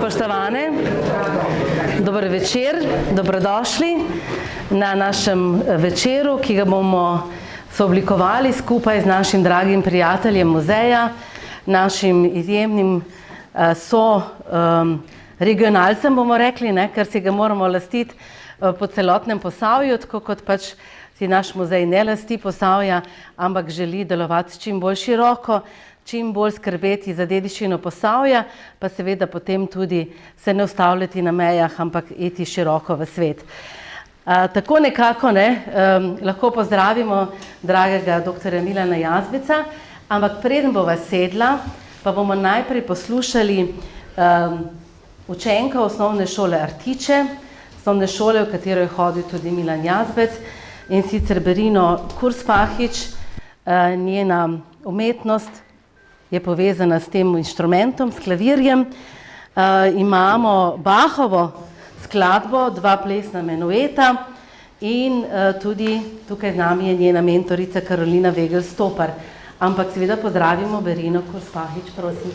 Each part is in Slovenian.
Spoštovane, dober večer, dobrodošli na našem večeru, ki ga bomo sooblikovali skupaj z našim dragim prijateljem muzeja, našim izjemnim regionalcem, bomo rekli, ker si ga moramo lastiti po celotnem Posavju, tako kot pač si naš muzej ne lasti Posavja, ampak želi delovati čim bolj široko, čim bolj skrbeti za dediščino Posavja, pa seveda potem tudi se ne ustavljati na mejah, ampak iti široko v svet. Tako nekako lahko pozdravimo dragega dr. Milana Jazbeca, ampak preden bova sedla, pa bomo najprej poslušali učenka osnovne šole Artiče, osnovne šole, v katero je hodil tudi Milan Jazbec, in sicer Berino Kurspahič. Njena umetnost je povezana s tem inštrumentom, s klavirjem. Imamo Bachovo skladbo, dva plesna menueta in tudi tukaj z nami je njena mentorica Karolina Vegel-Stopar. Ampak seveda pozdravimo Berino Kurspahič, prosim.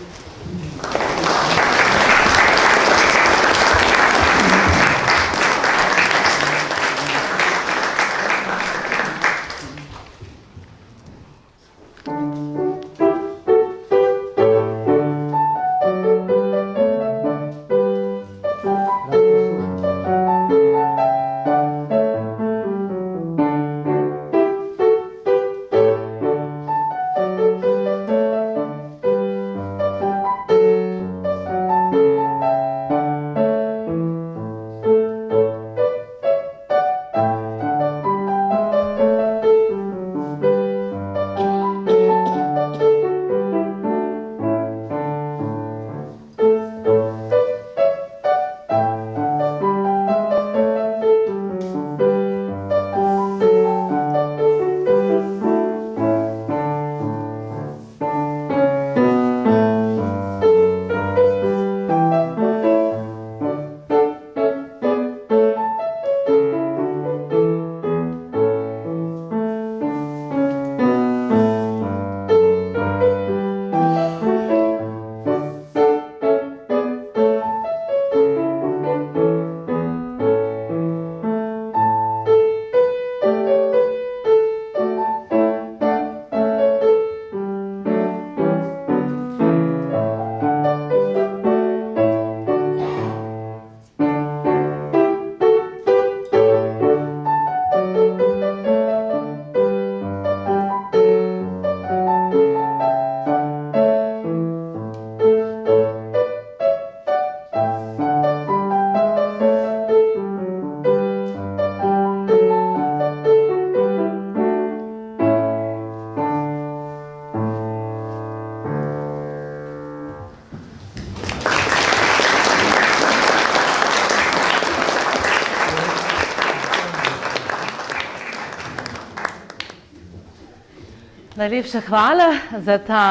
Najlepša hvala za ta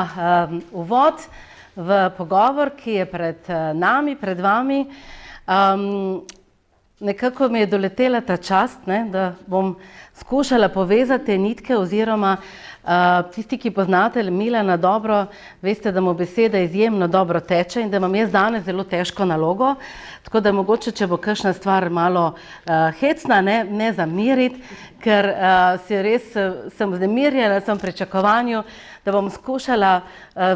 uvod v pogovor, ki je pred nami, pred vami. Nekako mi je doletela ta čast, da bom skušala povezati te nitke oziroma tisti, ki poznate Milana dobro, veste, da mu beseda izjemno dobro teče in da imam jaz danes zelo težko nalogo, tako da mogoče, če bo kakšna stvar malo hecna, ne zameriti, ker sem vznemirjena, sem v pričakovanju, da bom skušala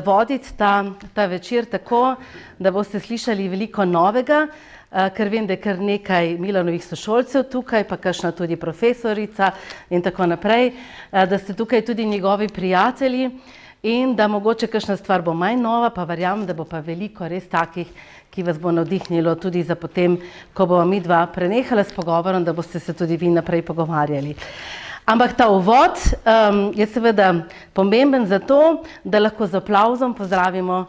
voditi ta večer tako, da boste slišali veliko novega, ker vem, da je kar nekaj Milanovih sošolcev tukaj, pa kakšna tudi profesorica in tako naprej, da ste tukaj tudi njegovi prijatelji in da mogoče kakšna stvar bo manj nova, pa verjamem, da bo pa veliko res takih, ki vas bo navdihnilo tudi za potem, ko bomo mi dva prenehala s pogovorom, da boste se tudi vi naprej pogovarjali. Ampak ta uvod je seveda pomemben zato, da lahko z aplavzom pozdravimo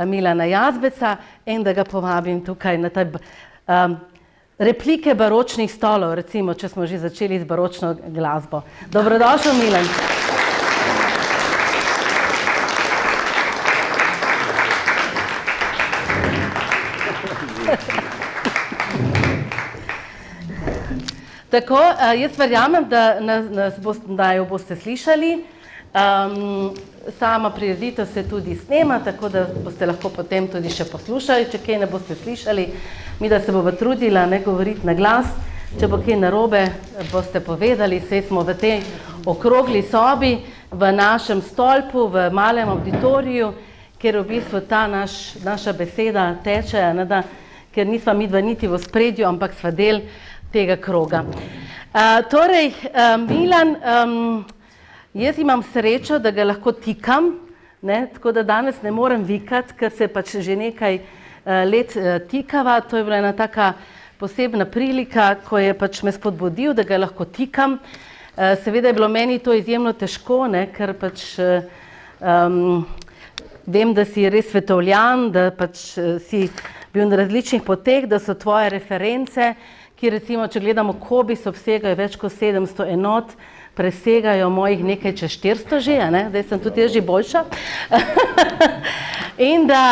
Milana Jazbeca in da ga povabim tukaj na ta replike baročnih stolov, recimo, če smo že začeli z baročno glasbo. Dobrodošel, Milan. Tako, jaz verjamem, da jo boste slišali. Sama prireditev se tudi snema, tako da boste lahko potem tudi še poslušali, če kaj ne boste slišali. Mi da se bova trudila ne govoriti na glas, če bo kaj narobe, boste povedali. Saj smo v tej okrogli sobi, v našem stolpu, v malem auditoriju, kjer v bistvu ta naša beseda teče, ne, da, ker nisva midva niti v spredju, ampak sva del tega kroga. Torej, Milan, jaz imam srečo, da ga lahko tikam, ne, tako da danes ne morem vikati, ker se pač že nekaj let tikava. To je bila ena taka posebna prilika, ko je pač me spodbudil, da ga lahko tikam. Seveda je bilo meni to izjemno težko, ne, ker pač vem, da si res svetovljan, da pač si bil na različnih poteh, da so tvoje reference, ki recimo, če gledamo Cobiss, obsegajo več kot 700 enot, presegajo mojih nekaj čez 400 že, ne? Zdaj sem tudi jaz že boljša. In da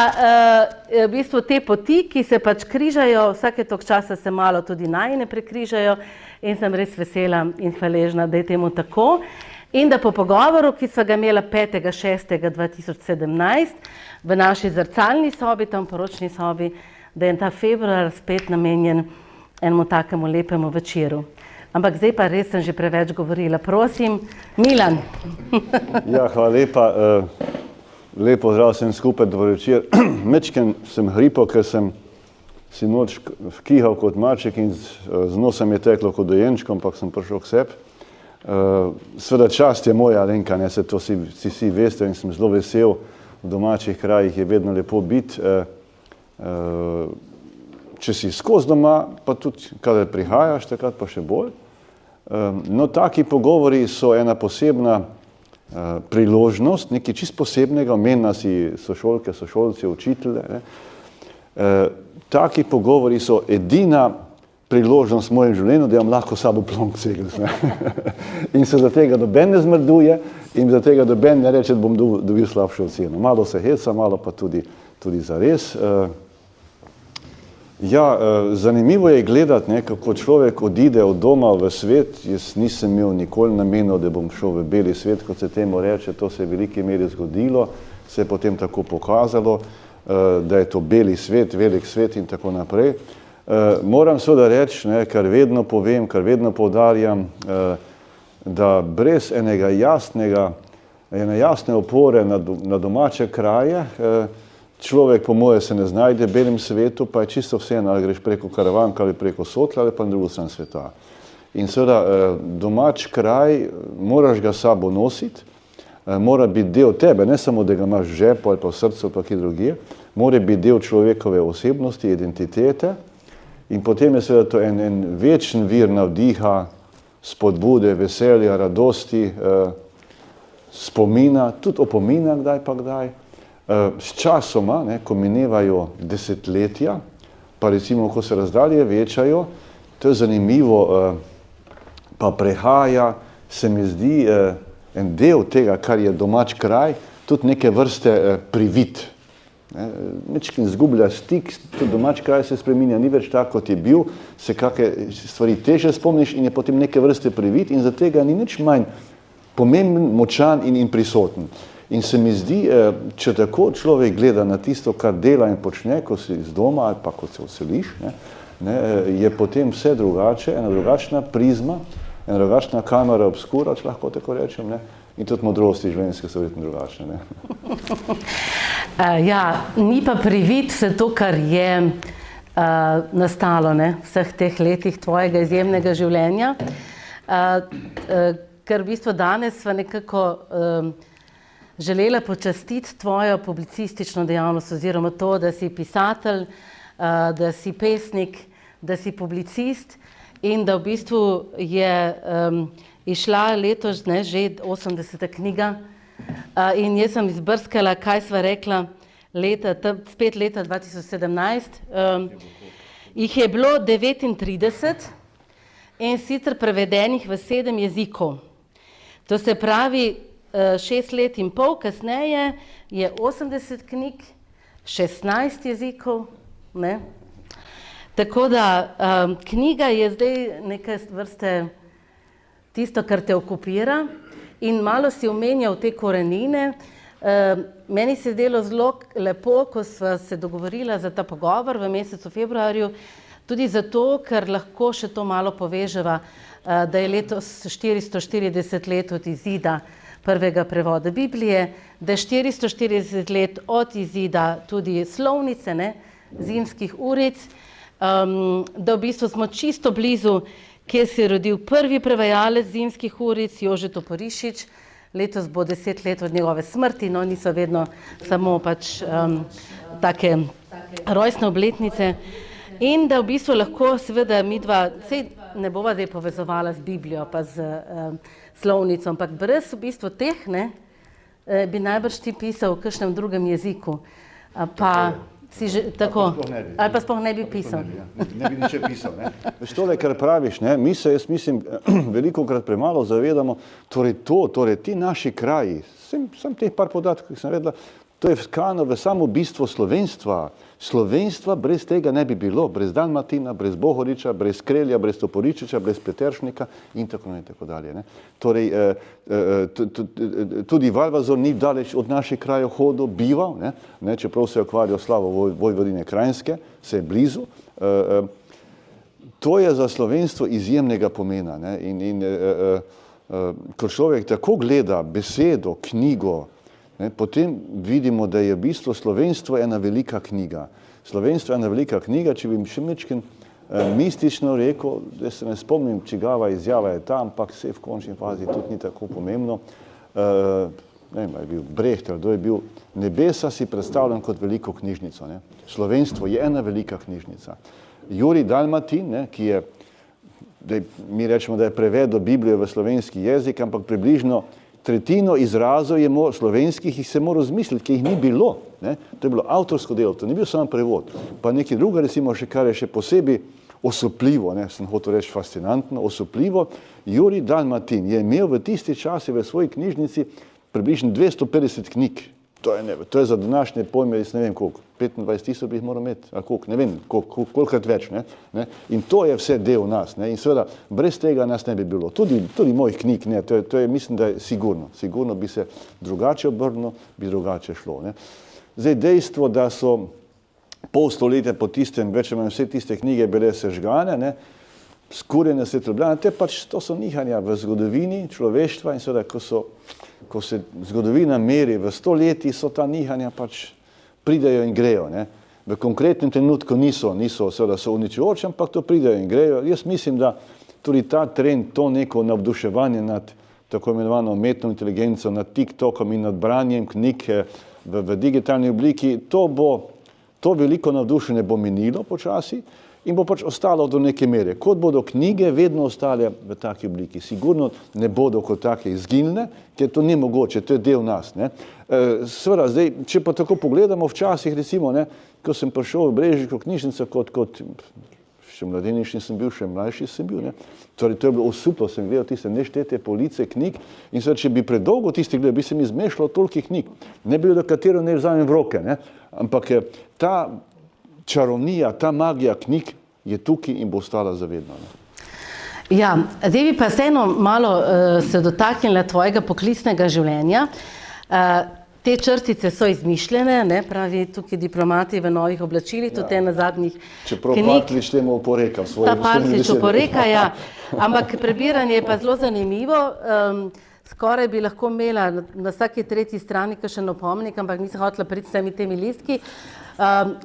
v bistvu te poti, ki se pač križajo, vsake toliko časa se malo tudi najine prekrižajo in sem res vesela in hvaležna, da je temu tako. In da po pogovoru, ki sva ga imela 5.6.2017 v naši zrcalni sobi, tam poročni sobi, da je ta februar spet namenjen enemu takemu lepemu večeru. Ampak zdaj pa res sem že preveč govorila. Prosim, Milan. Ja, hvala lepa. Lep pozdrav vsem skupaj, dober večer. Mečken sem hripal, ker sem si noč kihal kot maček in z nosom je teklo kot dojenčko, ampak sem prišel k sebi. Seveda čast je moja, Alenka, ne, se to vsi veste in sem zelo vesel. V domačih krajih je vedno lepo biti. Če si skozi doma, pa tudi kadar prihajaš, takrat pa še bolj. No, taki pogovori so ena posebna priložnost, nekaj čist posebnega, omenila si sošolke, sošolce, učitelje. Taki pogovori so edina priložnost v mojem življenju, da imam lahko sabo plonk cegles. In se za tega noben ne zmrduje in za tega noben ne reče, da bom dobil slabšo oceno. Malo se heca, malo pa tudi zares. Ja, zanimivo je gledati, ne, kako človek odide od doma v svet. Jaz nisem imel nikoli namenil, da bom šel v beli svet, kot se temu reče. To se je v veliki meri zgodilo, se je potem tako pokazalo, da je to beli svet, velik svet in tako naprej. Moram seveda reči, ne, kar vedno povem, kar vedno poudarjam, da brez ene jasne opore na domače kraje, človek po moje se ne znajde v belem svetu, pa je čisto vseeno, ali greš preko Karavanke ali preko Sotla ali pa na drugo stran sveta. In seveda domač kraj, moraš ga sabo nositi, mora biti del tebe, ne samo, da ga imaš v žepu ali pa v srcu ali pa kje drugje, mora biti del človekove osebnosti, identitete. In potem je seveda to en večen vir navdiha, spodbude, veselja, radosti, spomina, tudi opomina kdaj pa kdaj. S časoma, ne, ko minevajo desetletja, pa recimo, ko se razdalje večajo, to je zanimivo, pa prehaja, se mi zdi en del tega, kar je domač kraj, tudi neke vrste privid. Mečkin zgublja stik, tudi domač kraj se spreminja, ni več tako, kot je bil, se kakšne stvari teže spomniš in je potem neke vrste privid in za tega ni nič manj pomemben, močan in prisoten. In se mi zdi, če tako človek gleda na tisto, kar dela in počne, ko si iz doma ali pa ko se vseliš, je potem vse drugače, ena drugačna prizma, ena drugačna kamera obskura, če lahko tako rečem, ne? In tudi modrosti življenjske so verjetno drugačne. Ja, ni pa privid vse to, kar je nastalo, ne, vseh teh letih tvojega izjemnega življenja, ker v bistvu danes sva nekako želela počastiti tvojo publicistično dejavnost oziroma to, da si pisatelj, da si pesnik, da si publicist in da v bistvu je izšla letos, ne, že 80. knjiga in jaz sem izbrskala, kaj sva rekla, spet leta 2017, jih je bilo 39 in sicer prevedenih v 7 jezikov. To se pravi, 6 let in pol kasneje je 80 knjig, 16 jezikov, ne. Tako da knjiga je zdaj neke vrste tisto, kar te okupira, in malo si omenjal te korenine. Meni se je zdelo zelo lepo, ko sva se dogovorila za ta pogovor v mesecu februarju, tudi zato, ker lahko še to malo poveževa, da je letos 440 let od izida prvega prevoda Biblije, da je 440 let od izida tudi slovnice, ne, zimskih uric, da v bistvu smo čisto blizu, kjer se je rodil prvi prevajalec zimskih uric, Jože Toporišič. Letos bo 10 let od njegove smrti, no niso vedno samo pač take rojstne obletnice. In da v bistvu lahko seveda midva, sej ne bova zdaj povezovala z Biblijo pa z slovnico, ampak brez v bistvu teh, ne, bi najbrž ti pisal v kakšnem drugem jeziku. Pa si že tako, ali pa sploh ne bi pisal. Ne bi niče pisal, ne. Veš tole, kar praviš, ne, mi se, jaz mislim, velikokrat premalo zavedamo, torej ti naši kraji, sem teh par podatkov, ki sem vedela, to je vtkano v samo bistvo slovenstva. Slovenstva brez tega ne bi bilo, brez Dalmatina, brez Bohoriča, brez Krelja, brez Toporičiča, brez Pleteršnika in tako dalje. Ne. Torej, tudi Valvazor ni daleč od naših krajev hodil, bival, ne, čeprav se je ukvarjal slavo Vojvodine Krajinske, se je blizu. To je za slovenstvo izjemnega pomena, ne. In ko človek tako gleda besedo, knjigo, ne, potem vidimo, da je v bistvu slovenstvo ena velika knjiga. Slovenstvo je ena velika knjiga, če bi še mečken mistično rekel, da se ne spomnim, čigava izjava je ta, ampak se v končni fazi tudi ni tako pomembno. Ne vem, je bil Brecht, ali kdo je bil. Nebesa si predstavljam kot veliko knjižnico. Ne. Slovenstvo je ena velika knjižnica. Jurij Dalmatin, ne, ki je, mi rečemo, da je prevedel Biblijo v slovenski jezik, ampak približno tretjino izrazov je slovenskih, jih se mora razmisliti, ki jih ni bilo. Ne? To je bilo avtorsko delo, to ni bil samo prevod. Pa nekaj druga, recimo, še kar je še posebej osupljivo, ne? Sem hotel reči fascinantno, osupljivo. Jurij Dalmatin je imel v tisti časi v svoji knjižnici približno 250 knjig. To je za današnje pojme, jaz ne vem koliko, 25 000 bi jih moral imeti, ali koliko, ne vem, kolikrat več. Ne? In to je vse del nas. Ne? In seveda, brez tega nas ne bi bilo. Tudi mojih knjig, ne? To je, mislim, da je sigurno bi se drugače obrnilo, bi drugače šlo. Ne? Zdaj, dejstvo, da so pol stoletja po tistem, več ali manj vse tiste knjige bile sežgane, ne? Skurjene, svetlobljane, to so nihanja v zgodovini človeštva in seveda, ko se zgodovina meri v 100 letih, so ta nihanja pač pridejo in grejo. Ne? V konkretnem trenutku niso seveda so uničujoče, ampak to pridejo in grejo. Jaz mislim, da tudi ta trend, to neko navduševanje nad tako imenovano umetno inteligenco, nad TikTokom in nad branjem knjig v digitalni obliki, to veliko navdušenje bo minilo počasi in bo pač ostalo do neke mere. Kot bodo knjige vedno ostale v taki obliki. Sigurno ne bodo kot take izginile, ker to ni mogoče, to je del nas. Ne. Seveda, zdaj, če pa tako pogledamo včasih, recimo, ne, ko sem prišel v Brežiško knjižnico, kot še mladenič nisem bil, še mlajši sem bil, ne. Torej, to je bilo osuplo, sem gledal tiste neštete police knjig in seveda, če bi predolgo tiste gledal, bi se mi zmešalo toliko knjig. Ne bi bilo, da katero ne vzamem v roke, ne. Ampak ta čarovnija, ta magija knjig je tukaj in bo ostala zavedno. Ja, zdaj bi pa vseeno malo se dotaknila tvojega poklicnega življenja. Te črtice so izmišljene, ne, pravi tukaj diplomati v novih oblačilih, tudi na zadnjih knjig. Čeprav Partljič temu oporeka v svojih Partljič oporeka, ja. Ampak prebiranje je pa zelo zanimivo. Skoraj bi lahko imela na vsaki tretji strani kakšen opomnik, ampak nisem hotela priti s vsemi temi listki.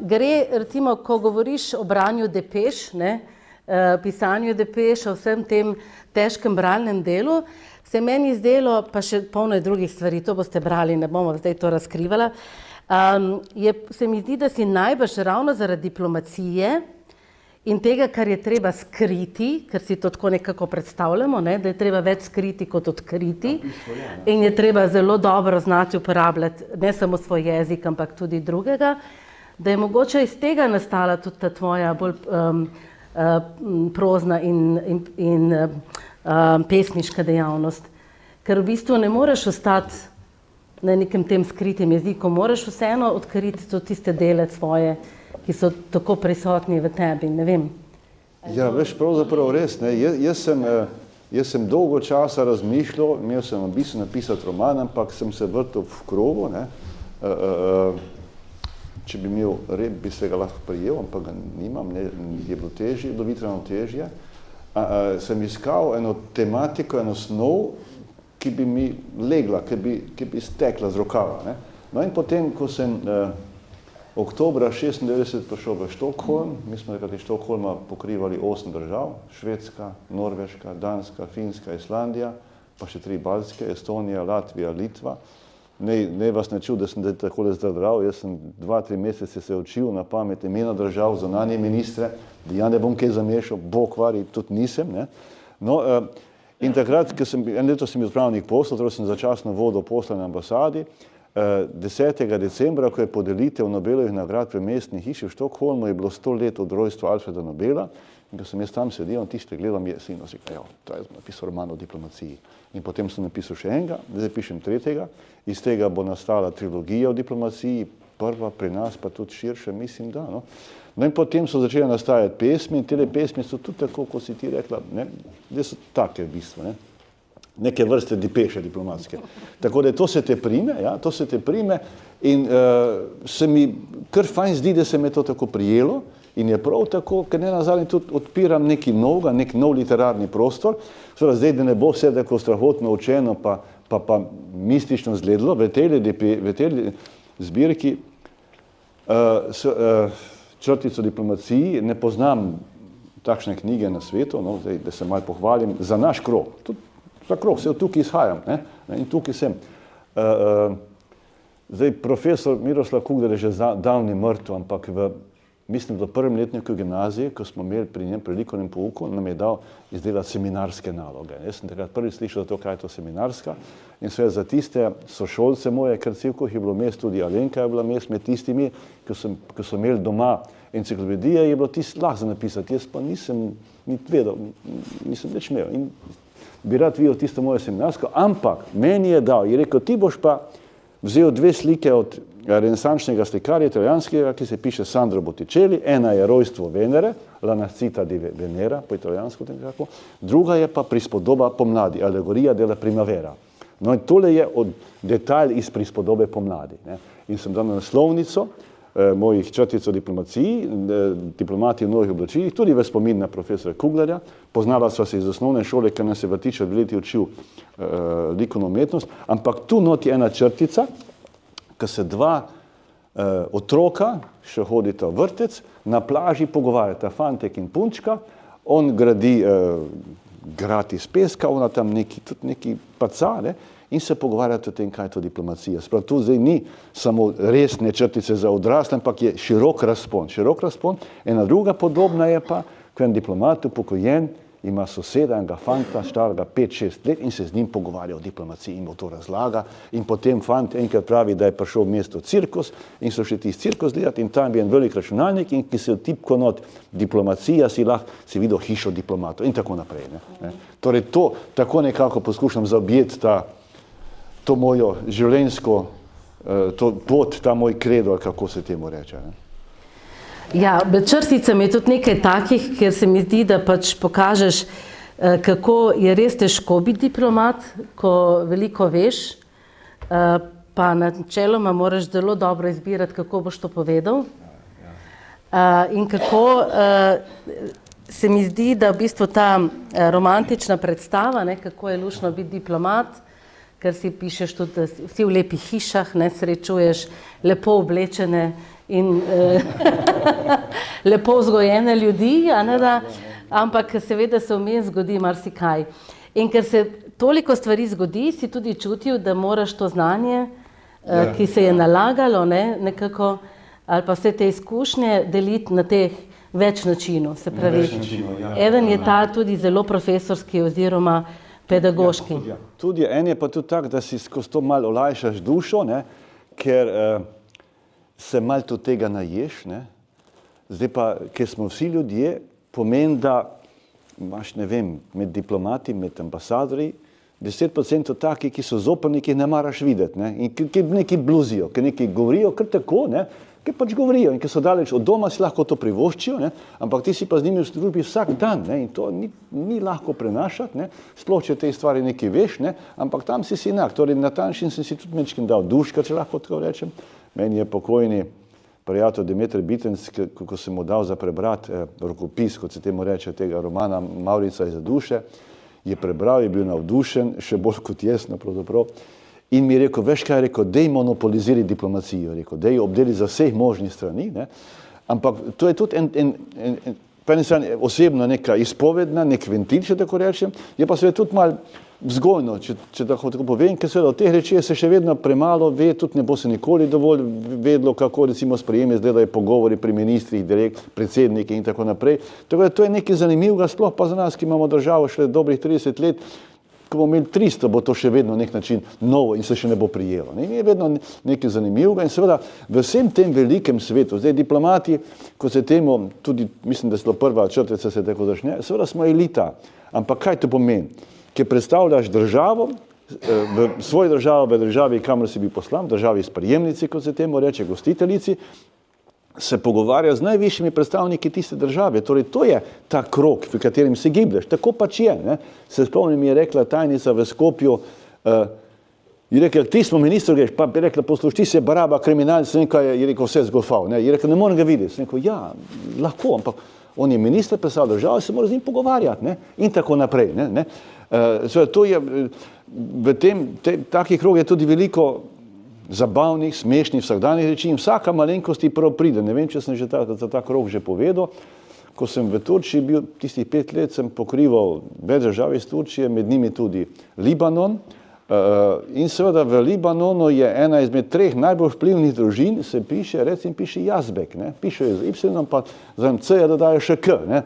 Gre, recimo, ko govoriš o branju depeš, ne, pisanju depeš, o vsem tem težkem bralnem delu, se meni zdelo, pa še polno je drugih stvari, to boste brali, ne bomo zdaj to razkrivala, se mi zdi, da si najbrž ravno zaradi diplomacije in tega, kar je treba skriti, ker si to tako nekako predstavljamo, ne, da je treba več skriti kot odkriti in je treba zelo dobro znati uporabljati ne samo svoj jezik, ampak tudi drugega, da je mogoče iz tega nastala tudi ta tvoja bolj prozna in pesniška dejavnost. Ker v bistvu ne moreš ostati na nekem tem skritem jeziku, moraš vseeno odkriti tudi tiste dele svoje, ki so tako prisotni v tebi, ne vem. Ja, veš, pravzaprav res, ne, Jaz sem dolgo časa razmišljal, imel sem ambicijo napisati roman, ampak sem se vrtel v krogu, ne. Če bi imel rep, bi se ga lahko prijel, ampak ga nimam, ne, je bilo težje, dovitrano težje. Sem iskal eno tematiko, eno snov, ki bi mi legla, ki bi stekla z rokava, ne. No in potem, ko sem oktobra 96 prišel v Štokholm, mi smo takrat iz Štokholma pokrivali 8 držav, Švedska, Norveška, Danska, Finska, Islandija, pa še 3 baltske, Estonija, Latvija, Litva. Ne vas ne čudi, da sem takole zdrav, jaz sem 2-3 mesece se učil na pamet imena držav, zunanje ministre, da ja ne bom kaj zamešal, Bog vari, tudi nisem, ne. No, in takrat, en leto sem bil odpravnik poslov, torej sem začasno vodil posla na ambasadi, 10. decembra, ko je podelitev Nobelovih nagrad v mestni hiši v Štokholmu, je bilo 100 let od rojstva Alfreda Nobela, in ko sem jaz tam sedel, tiste gledam, je sino si, to je napisal roman o diplomaciji. In potem sem napisal še enega, zdaj pišem 3. Iz tega bo nastala trilogija o diplomaciji, prva pri nas, pa tudi širše, mislim, da. No in potem so začele nastajati pesmi in tele pesmi so tudi tako, kot si ti rekla, ne, da so take v bistvu, ne. Neke vrste depeše diplomatske. Tako da to se te prime, ja, to se te prime in se mi kar fajn zdi, da se me to tako prijelo in je prav tako, ker nenazadnje tudi odpiram nekaj novega, nek nov literarni prostor. Zdaj, da ne bo vse tako strahotno učeno pa mistično zgledalo, v tej zbirki črtico diplomaciji ne poznam takšne knjige na svetu, no, zdaj, da se malo pohvalim, za naš krog. Za krog, se tukaj izhajam, ne, in tukaj sem. Zdaj, profesor Miroslav Kugler je že davni mrtev, ampak mislim, v prvem letniku gimnazije, ko smo imeli pri njem pri likovnem pouku, nam je dal izdelati seminarske naloge. Jaz sem takrat prvi slišal za to, kaj je to seminarska, in seveda za tiste sošolce moje, ker cevko je bilo mes, tudi Alenka je bila mes med tistimi, ko so imeli doma enciklopedije, je bilo tisto lahko za napisati, jaz pa nisem vedel, nisem več imel. In bi rad videl tisto moje seminarsko, ampak meni je dal, je rekel, ti boš pa vzel 2 slike od renesančnega slikarja italijanskega, ki se piše Sandro Botticelli, ena je Rojstvo Venere, La nascita di Venera, po italijansko nekako, druga je pa Prispodoba pomladi, Alegorija della primavera. No in tole je detalj iz Prispodobe pomladi, ne. In sem dal na naslovnico mojih črtic o diplomaciji, diplomati v novih oblačilih, tudi v spomin na profesora Kuglerja. Poznala sva se iz osnovne šole, ker nas je vrtičar 2 leti učil likovno umetnost, ampak tu not je ena črtica, ko se 2 otroka, še hodita v vrtec, na plaži pogovarjata, fantek in punčka, on gradi grad iz peska, ona tam tudi neki paca, ne, in se pogovarjati o tem, kaj je to diplomacija. Sprav, tu zdaj ni samo resne črtice za odrasle, ampak je širok razpon. Ena druga podobna je pa, ko je en diplomat upokojen, ima soseda, enega fanta, starega 5-6 let in se z njim pogovarja o diplomaciji in mu to razlaga. In potem fant enkrat pravi, da je prišel v mesto cirkus in so še tisti cirkus delati in tam je en velik računalnik in ki se vtipko not diplomacija, si videl hišo diplomatov in tako naprej. Ne. Torej to tako nekako poskušam zaobjeti to mojo življenjsko pot, ta moj kredo, kako se temu reče. Ne. Ja, med črticami je tudi nekaj takih, ker se mi zdi, da pač pokažeš, kako je res težko biti diplomat, ko veliko veš, pa načeloma moraš zelo dobro izbirati, kako boš to povedal. In kako se mi zdi, da v bistvu ta romantična predstava, ne, kako je luštno biti diplomat, ker si pišeš tudi, da vsi v lepih hišah, ne, srečuješ lepo oblečene in lepo vzgojene ljudi, ampak seveda se vmes zgodi marsikaj. In ker se toliko stvari zgodi, si tudi čutil, da moraš to znanje, ki se je nalagalo, ne, nekako, ali pa vse te izkušnje deliti na teh več načinov. Se pravi, eden je ta tudi zelo profesorski oziroma pedagoški. Tudi en je pa tudi tak, da si skozi to malo olajšaš dušo, ne, ker se malo tudi tega naješ, ne. Zdaj pa, ker smo vsi ljudje, pomeni, da imaš, ne vem, med diplomati, med ambasadori, 10% taki, ki so zoprni, ki jih ne maraš videti, ne, in ki nekaj bluzijo, ki nekaj govorijo, kar tako, ne, ki pač govorijo in ki so daleč od doma, si lahko to privoščijo, ne? Ampak ti si pa z njimi v družbi vsak dan, ne? In to ni lahko prenašati, ne? Sploh, če te stvari nekaj veš, ne? Ampak tam si enak. Torej, na ta način sem si tudi mečkim dal duška, če lahko tako rečem. Meni je pokojni prijatelj Demeter Bitenc, ko sem mu dal za prebrati rokopis, kot se temu reče, tega romana Mavrica iza duše, je prebral, je bil navdušen, še bolj kot jaz, pravzaprav. In mi je rekel, veš kaj, je rekel, dej monopoliziri diplomacijo, rekel, dej obdeli za vseh možnih strani, ne? Ampak to je tudi po eni strani osebno neka izpovedna, nek ventil, če tako rečem, je pa seveda tudi malo vzgojno, če tako povem, ker seveda o teh rečeh se še vedno premalo ve, tudi ne bo se nikoli dovolj vedlo, kako recimo sprejeme izgledajo pogovori pri ministrih, predsedniki in tako naprej. Tako da to je nekaj zanimivega, sploh pa za nas, ki imamo državo šele dobrih 30 let, ko bomo imeli 300, bo to še vedno nek način novo in se še ne bo prijelo. In je vedno nekaj zanimivega in seveda v vsem tem velikem svetu, zdaj diplomati, ko se temu, tudi mislim, da je prva črtica se tako začne, seveda smo elita, ampak kaj to pomeni? Ki predstavljaš državo, v svoji državi, v državi, kamor si bil poslan, državi sprejemnici, kot se temu reče, gostiteljici, se pogovarja z najvišjimi predstavniki tiste države. Torej, to je ta krog, v katerem se giblješ. Tako pač je. Ne? Se spomnim, je rekla tajnica v Skopju, je rekla, ti smo ministr, greš, pa je rekla, poslušaj, ti se baraba kriminalc, sem nekaj, je rekel, vse zgolfal. Ne? Je rekla, ne morem ga videti. Sem rekel, ja, lahko, ampak on je minister, predstavlja državo, se mora z njim pogovarjati, ne? In tako naprej. Ne? To je, v takih krog je tudi veliko zabavnih, smešnih, vsakdanjih reči in vsaka malenkost ti prav pride. Ne vem, če sem že za ta krog že povedal. Ko sem v Turčiji bil, tistih 5 let sem pokrival več držav iz Turčije, med njimi tudi Libanon. In seveda v Libanonu je ena izmed 3 najbolj vplivnih družin, se piše, recimo piše Jazbek, ne? Piše z Y, pa za C dodajo še K. Ne?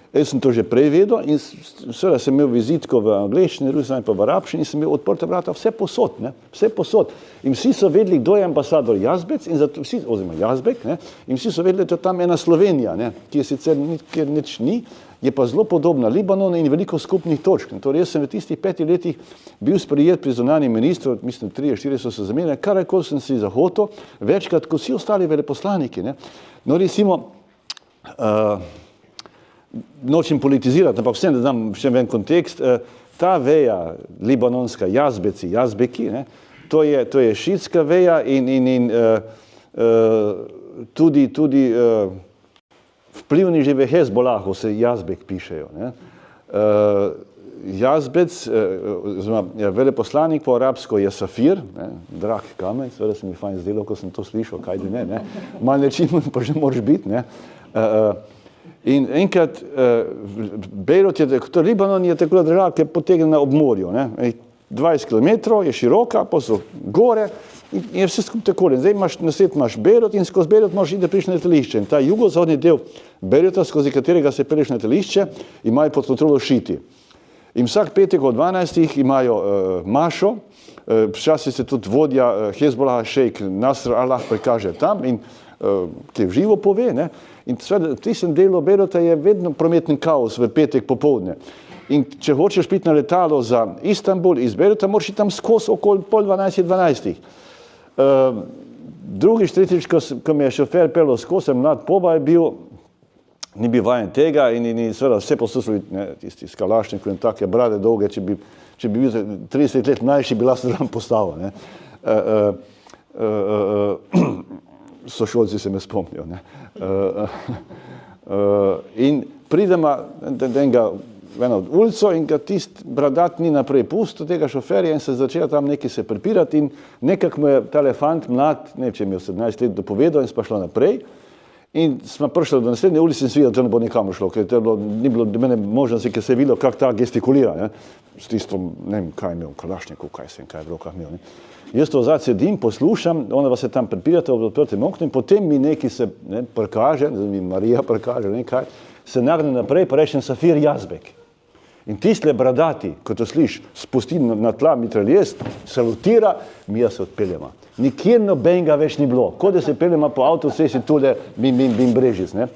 Jaz sem to že prej vedel in seveda sem imel vizitko v angleščini, rusini pa v arabščini in sem imel odprta vrata vse posod, ne? Vse posod. In vsi so vedeli, kdo je ambasador Jazbec, oziroma Jazbek, ne? In vsi so vedeli, da je tam ena Slovenija, ne? Ki je sicer nič ni, je pa zelo podobna Libanonu in veliko skupnih točk. Torej, jaz sem v tistih 5 letih bil sprejet pri zunanjem ministru, mislim, 3-4 so se zamenjali, karkoli sem si zahotel, večkrat kot vsi ostali veleposlaniki, ne? No, recimo, nočem politizirati, ampak vsem, da dam še en kontekst, ta veja libanonska, jazbeki, ne, to je šiitska veja in tudi vplivni že v Hezbolahu se Jazbek pišejo. Ne. Jazbec, veleposlanik po arabsko je Safir, ne, drag kamen, seveda se mi fajn zdelo, ko sem to slišal, kaj ne, malo nečim pa že moraš biti, ne. In enkrat, Bejrut Libanon je tako država, ki je potegnjena ob morju, ne. 20 km je široka, pa so gore in je vse skupaj takole. Zdaj imaš Bejrut in skozi Bejrut moraš iti, da priš na letališče. In ta jugozahodni del Bejruta, skozi katerega se peleš na letališče, imajo pod kontrolo Šiti. In vsak petek od 12 imajo mašo, včasih se tudi vodja Hezbolaha šejk Nasr Allah prikaže tam in ki živo pove, ne. In v tistem delu Bejruta je vedno prometni kaos v petek popoldne. In če hočeš piti na letalo za Istanbul iz Bejruta, moraš iti tam skozi okoli 11:30. Drugič, tretjič, ko mi je šofer peljal skozi, mlad poba je bil, ni bil vajen tega in seveda vse poslušali, tisti s kalašnikom in take brade dolge, če bi bil 30 let mlajši, bi lahko zraven postavil, ne. Sošolci se me spomnijo, ne. In pridemo v eno ulico in ga tist bradat ni naprej pustil tega šoferja in se začela tam nekaj se prepirati in nekako mu je tale fant mlad, ne vem, če je imel 17 let, dopovedal in sva šla naprej. In smo prišli do naslednje ulice in se videli, da ne bo nikamor šlo, ker ni bilo do mene možnosti, ker se je videlo, kako ta gestikulira, ne. S tistom, ne vem, kaj je imel, kalašnikov, kaj je v rokah imel, ne. Jaz to vzad sedim, poslušam, ona vas se tam prepirate ob odprtem oknu in potem mi nekaj se prikaže, mi Marija prikaže, nekaj, se nagne naprej, pa rečem Safir Jazbek. In tistle bradati, ko to sliš, spusti na tla mitraljez, salutira, mi se odpeljamo. Nikjer nobenega več ni bilo, kot da se peljemo po avtocesti tule bim brežic, ne.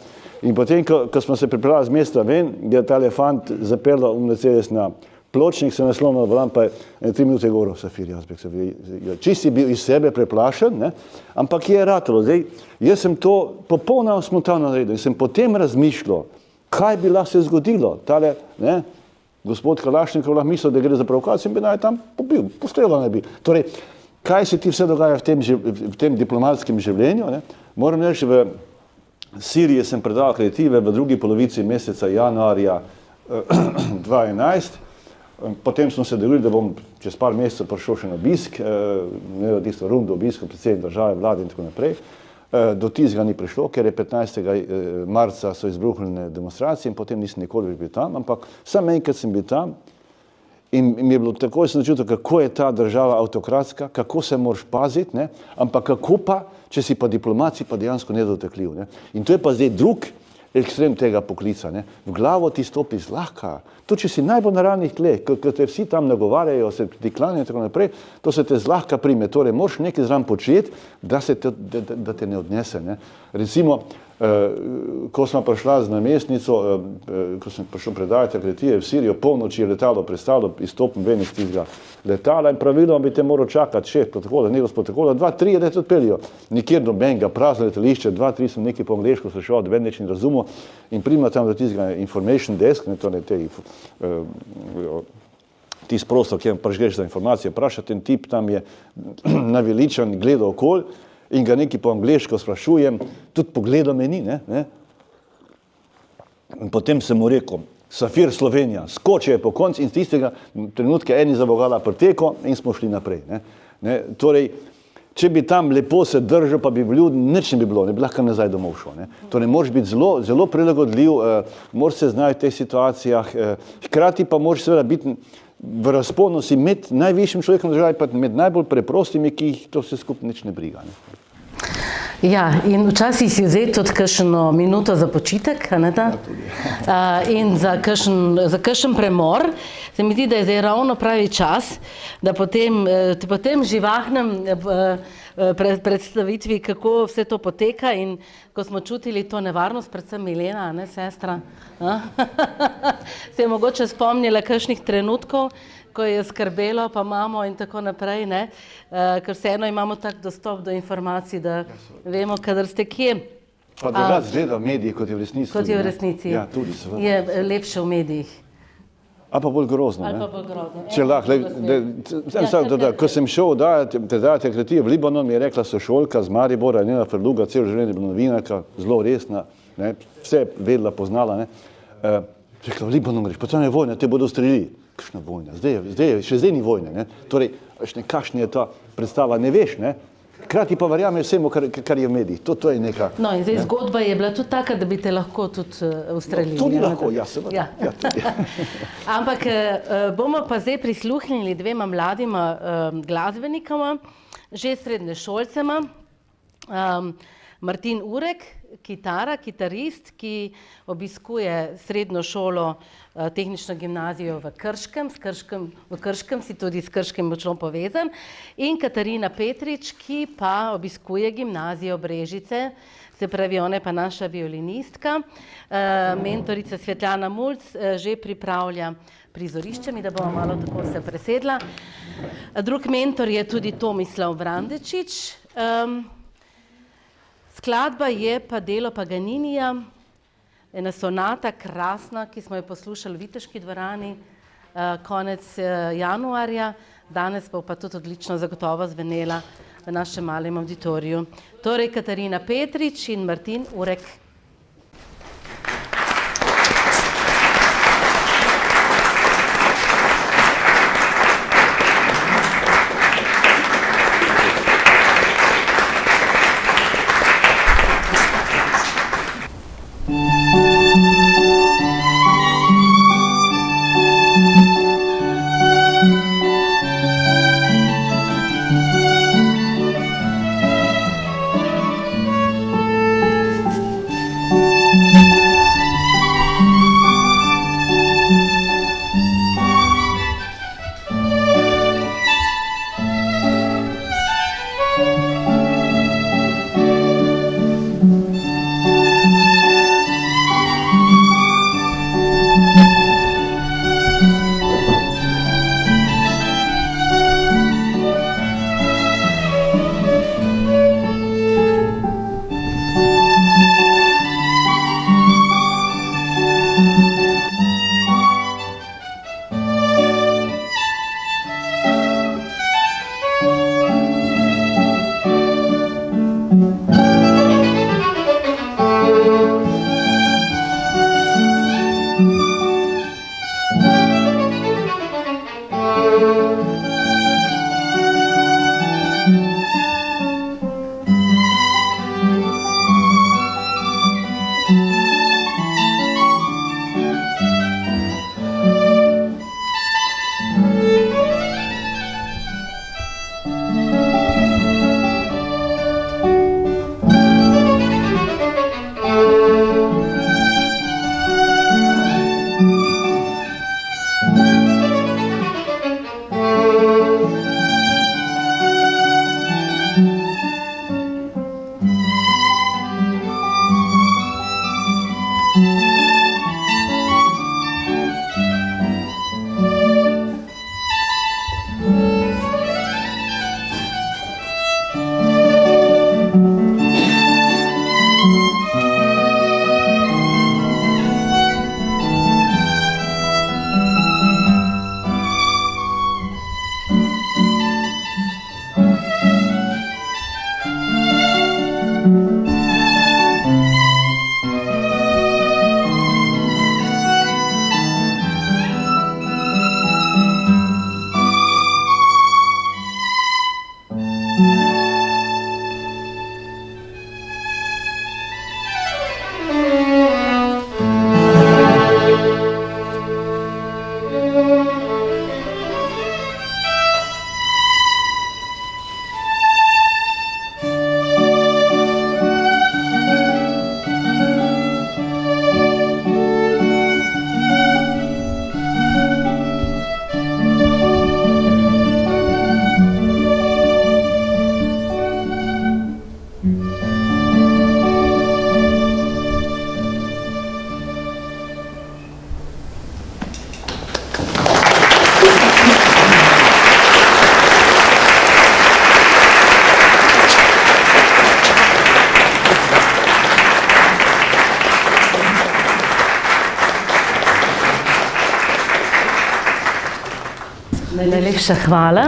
In potem, ko smo se pripeljali z mesta ven, je ta elefant zapeljal Mercedes na pločnik se naslonil na volan, pa je 3 minute govoril, Safir Jazbek, čisti bil iz sebe preplašen, ne? Ampak je ratalo. Zdaj, jaz sem to popolnoma spontano naredil in sem potem razmišljal, kaj bi lahko se zgodilo. Tale, ne, gospod Kalašnikov lahko mislil, da gre za provokacijo in bi naj tam pobil, postrelal ne bi. Torej, kaj se ti vse dogaja v tem diplomatskem življenju, ne? Moram reči, v Siriji sem predal kreditive v drugi polovici meseca januarja 2011, potem smo se dogovorili, da bom čez par mesecev prišel še na obisk, ne tisto rundo obisko predsednik države, vlade in tako naprej. Do tistega ni prišlo, ker je 15. marca so izbruhnile demonstracije in potem nisem nikoli bil tam, ampak samo enkrat sem bil tam in mi je bilo takoj sem začutil, kako je ta država avtokratska, kako se moraš paziti, ne? Ampak kako pa, če si pa diplomat, si pa dejansko nedotakljiv. Ne? In to je pa zdaj drug ekstrem tega poklica. Ne? V glavo ti stopi zlahka. To, če si najbolj na realnih tleh, ko te vsi tam nagovarjajo, se ti klanjajo in tako naprej, to se te zlahka prime. Torej, moraš nekaj zraven početi, da te ne odnese. Ne? Recimo, ko smo prišla z namestnico, ko sem prišel predajati kreditive v Sirijo, polnoči je letalo prestalo, izstopim ven iz tistega letala in praviloma bi te moral čakati 6 protokola, ne gospod protokola, 2-3 je te odpeljijo. Nikjer nobenega, prazno letališče, 2-3 sem nekaj po angleško slišal, da nič ni razumel in prima tam do tistega information desk, ne, torej tisti prostor, kjer prižgeš za informacije, vpraša ten tip, tam je naveličan, gleda okoli in ga nekaj po angleško sprašujem, tudi pogledal me ni, ne? In potem sem mu rekel, Safir Slovenija, skočil je po koncu in z tistega trenutka eni za vogala preteko in smo šli naprej, ne? Torej, če bi tam lepo se držal, pa bi bil, nič ne bi bilo, ne bi lahko nazaj domov šel, ne? Torej, moraš biti zelo prilagodljiv, moraš se znati v teh situacijah, hkrati pa moraš seveda biti v razponu si med najvišjim človekom države, pa med najbolj preprostimi, ki jih to vse skupaj nič ne briga, ne? Ja, in včasih si vzeti tudi kakšno minuto za počitek, a ne da? In za kakšen premor. Se mi zdi, da je zdaj ravno pravi čas, da potem živahnem predstavitvi, kako vse to poteka in ko smo čutili to nevarnost, predvsem Milena, a ne, sestra, se je mogoče spomnila kakšnih trenutkov, ko je skrbelo, pa mamo in tako naprej, ne, ker vseeno imamo tak dostop do informacij, da vemo, kadar ste kje. Pa drugače zgleda v medijih, kot je v resnici. Kot je v resnici. Ja, tudi seveda. Je lepše v medijih. Ali pa bolj grozno, ne? Ali pa bolj grozno. Če lahko, ko sem šel dajati kreditive v Libanon, mi je rekla sošolka z Maribora, njena Ferluga, celo življenje je bila novinarka, zelo resna, ne, vse vedela, poznala, ne. Rekla, v Libanon greš, pa tam je vojna, te bodo ustrelili. Kakšna vojna? Še zdaj ni vojne, ne. Torej, kakšna je ta predstava, ne veš, ne. Hkrati pa verjame vsemu, kar je v medijih. To je neka... No, in zdaj zgodba je bila tudi taka, da bi te lahko tudi ustrelili. Tudi lahko, ja, seveda. Ja, tudi. Ampak bomo pa zdaj prisluhnili dvema mladima glasbenikama, že srednješolcema. Martin Urek, kitarist, ki obiskuje srednjo šolo, tehnično gimnazijo v Krškem, si tudi s Krškem močno povezan, in Katarina Petrič, ki pa obiskuje gimnazijo Brežice, se pravi, ona je pa naša violinistka. Mentorica Svetlana Mulc že pripravlja prizorišče, mi da bomo malo tako se presedla. Drug mentor je tudi Tomislav Vrandečič. Skladba je pa delo Paganinija, ena sonata krasna, ki smo jo poslušali v Viteški dvorani konec januarja, danes bo pa tudi odlično zagotovo zvenela v našem malem auditoriju. Torej Katarina Petrič in Martin Urek. Najlepša hvala.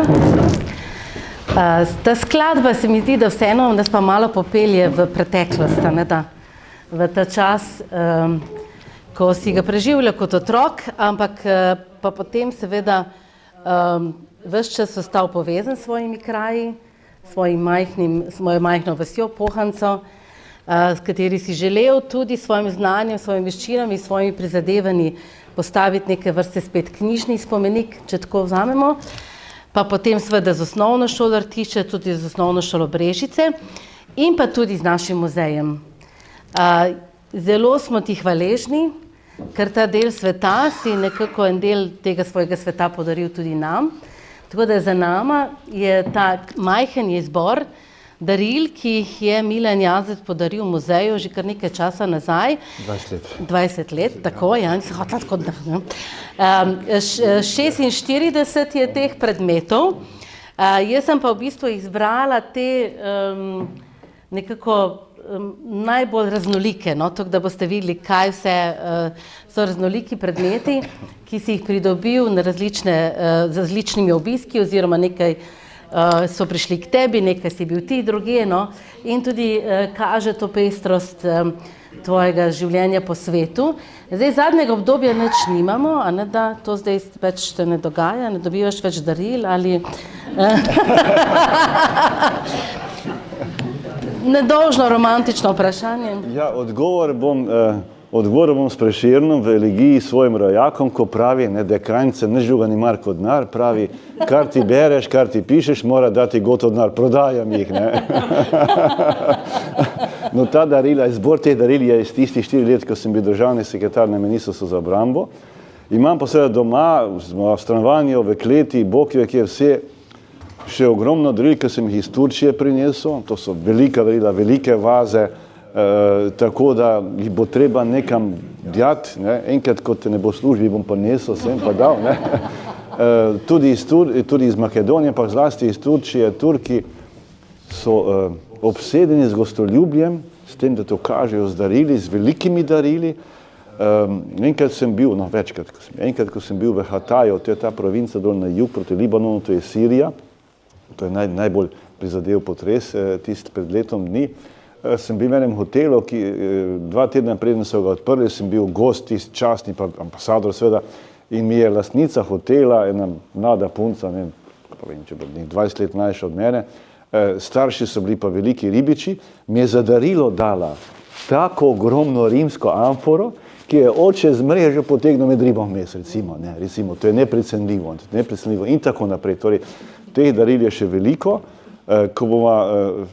Ta skladba se mi zdi, da vseeno nas pa malo popelje v preteklost, ne da, v ta čas, ko si ga preživljal kot otrok, ampak pa potem seveda ves čas ostal povezan s svojimi kraji, svojo majhno vasjo Pohanco, s kateri si želel tudi s svojim znanjem, svojimi veščinami, svojimi prizadevanji postaviti neke vrste spet knjižni spomenik, če tako vzamemo, pa potem seveda z osnovno šolo Rtiče, tudi z osnovno šolo Brežice in pa tudi z našim muzejem. Zelo smo ti hvaležni, ker ta del sveta si nekako en del tega svojega sveta podaril tudi nam. Tako da za nama je ta majhen izbor daril, ki jih je Milan Jazec podaril v muzeju že kar nekaj časa nazaj. 20 let, tako, ja, nisem hotela tako da. 46 je teh predmetov. Jaz sem pa v bistvu izbrala te nekako najbolj raznolike, no, tako da boste videli, kaj vse so raznoliki predmeti, ki si jih pridobil na z različnimi obiski oziroma nekaj so prišli k tebi, nekaj si bil ti drugje, no, in tudi kaže to pestrost tvojega življenja po svetu. Zdaj, zadnjega obdobja nič nimamo, a ne da to zdaj več te ne dogaja, ne dobivaš več daril ali... Nedolžno romantično vprašanje. Ja, odgovor bom s Prešernom v elegiji svojim rojakom, ko pravi, da krajnice ne žuga ni mar kot denar, pravi, kar ti bereš, kar ti pišeš, mora dati gotov denar, prodajam jih, ne. No, ta darila, izbor teh daril je iz tistih 4 let, ko sem bil državni sekretar na Ministrstvu za obrambo. Imam pa seveda doma, v stanovanju, v kleti, Bog ve kje vse, še ogromno daril, ki sem jih iz Turčije prinesel, to so velika darila, velike vaze, tako da jih bo treba nekam djati, enkrat, ko te ne bo službi, bom pa nesel, sem pa dal, tudi iz Makedonije, pa zlasti iz Turčije. Turki so obsedeni z gostoljubjem, s tem, da to kažejo z darili, z velikimi darili. Enkrat sem bil, no večkrat, ko sem bil v Hataju, to je ta provinca dol na jug proti Libanonu, to je Sirija, to je najbolj prizadev potres tisti pred letom dni. Sem bil v enem hotelu, ki 2 tedna preden so ga odprli, sem bil gost, tisti častni ambasador seveda, in mi je lastnica hotela, ena mlada punca, ne vem, če bo 20 let mlajša od mene, starši so bili pa veliki ribiči, mi je za darilo dala tako ogromno rimsko amforo, ki je oče z mrežo potegnil med ribom vmes, recimo, to je neprecenljivo in tako naprej. Torej, teh daril je še veliko, ko bomo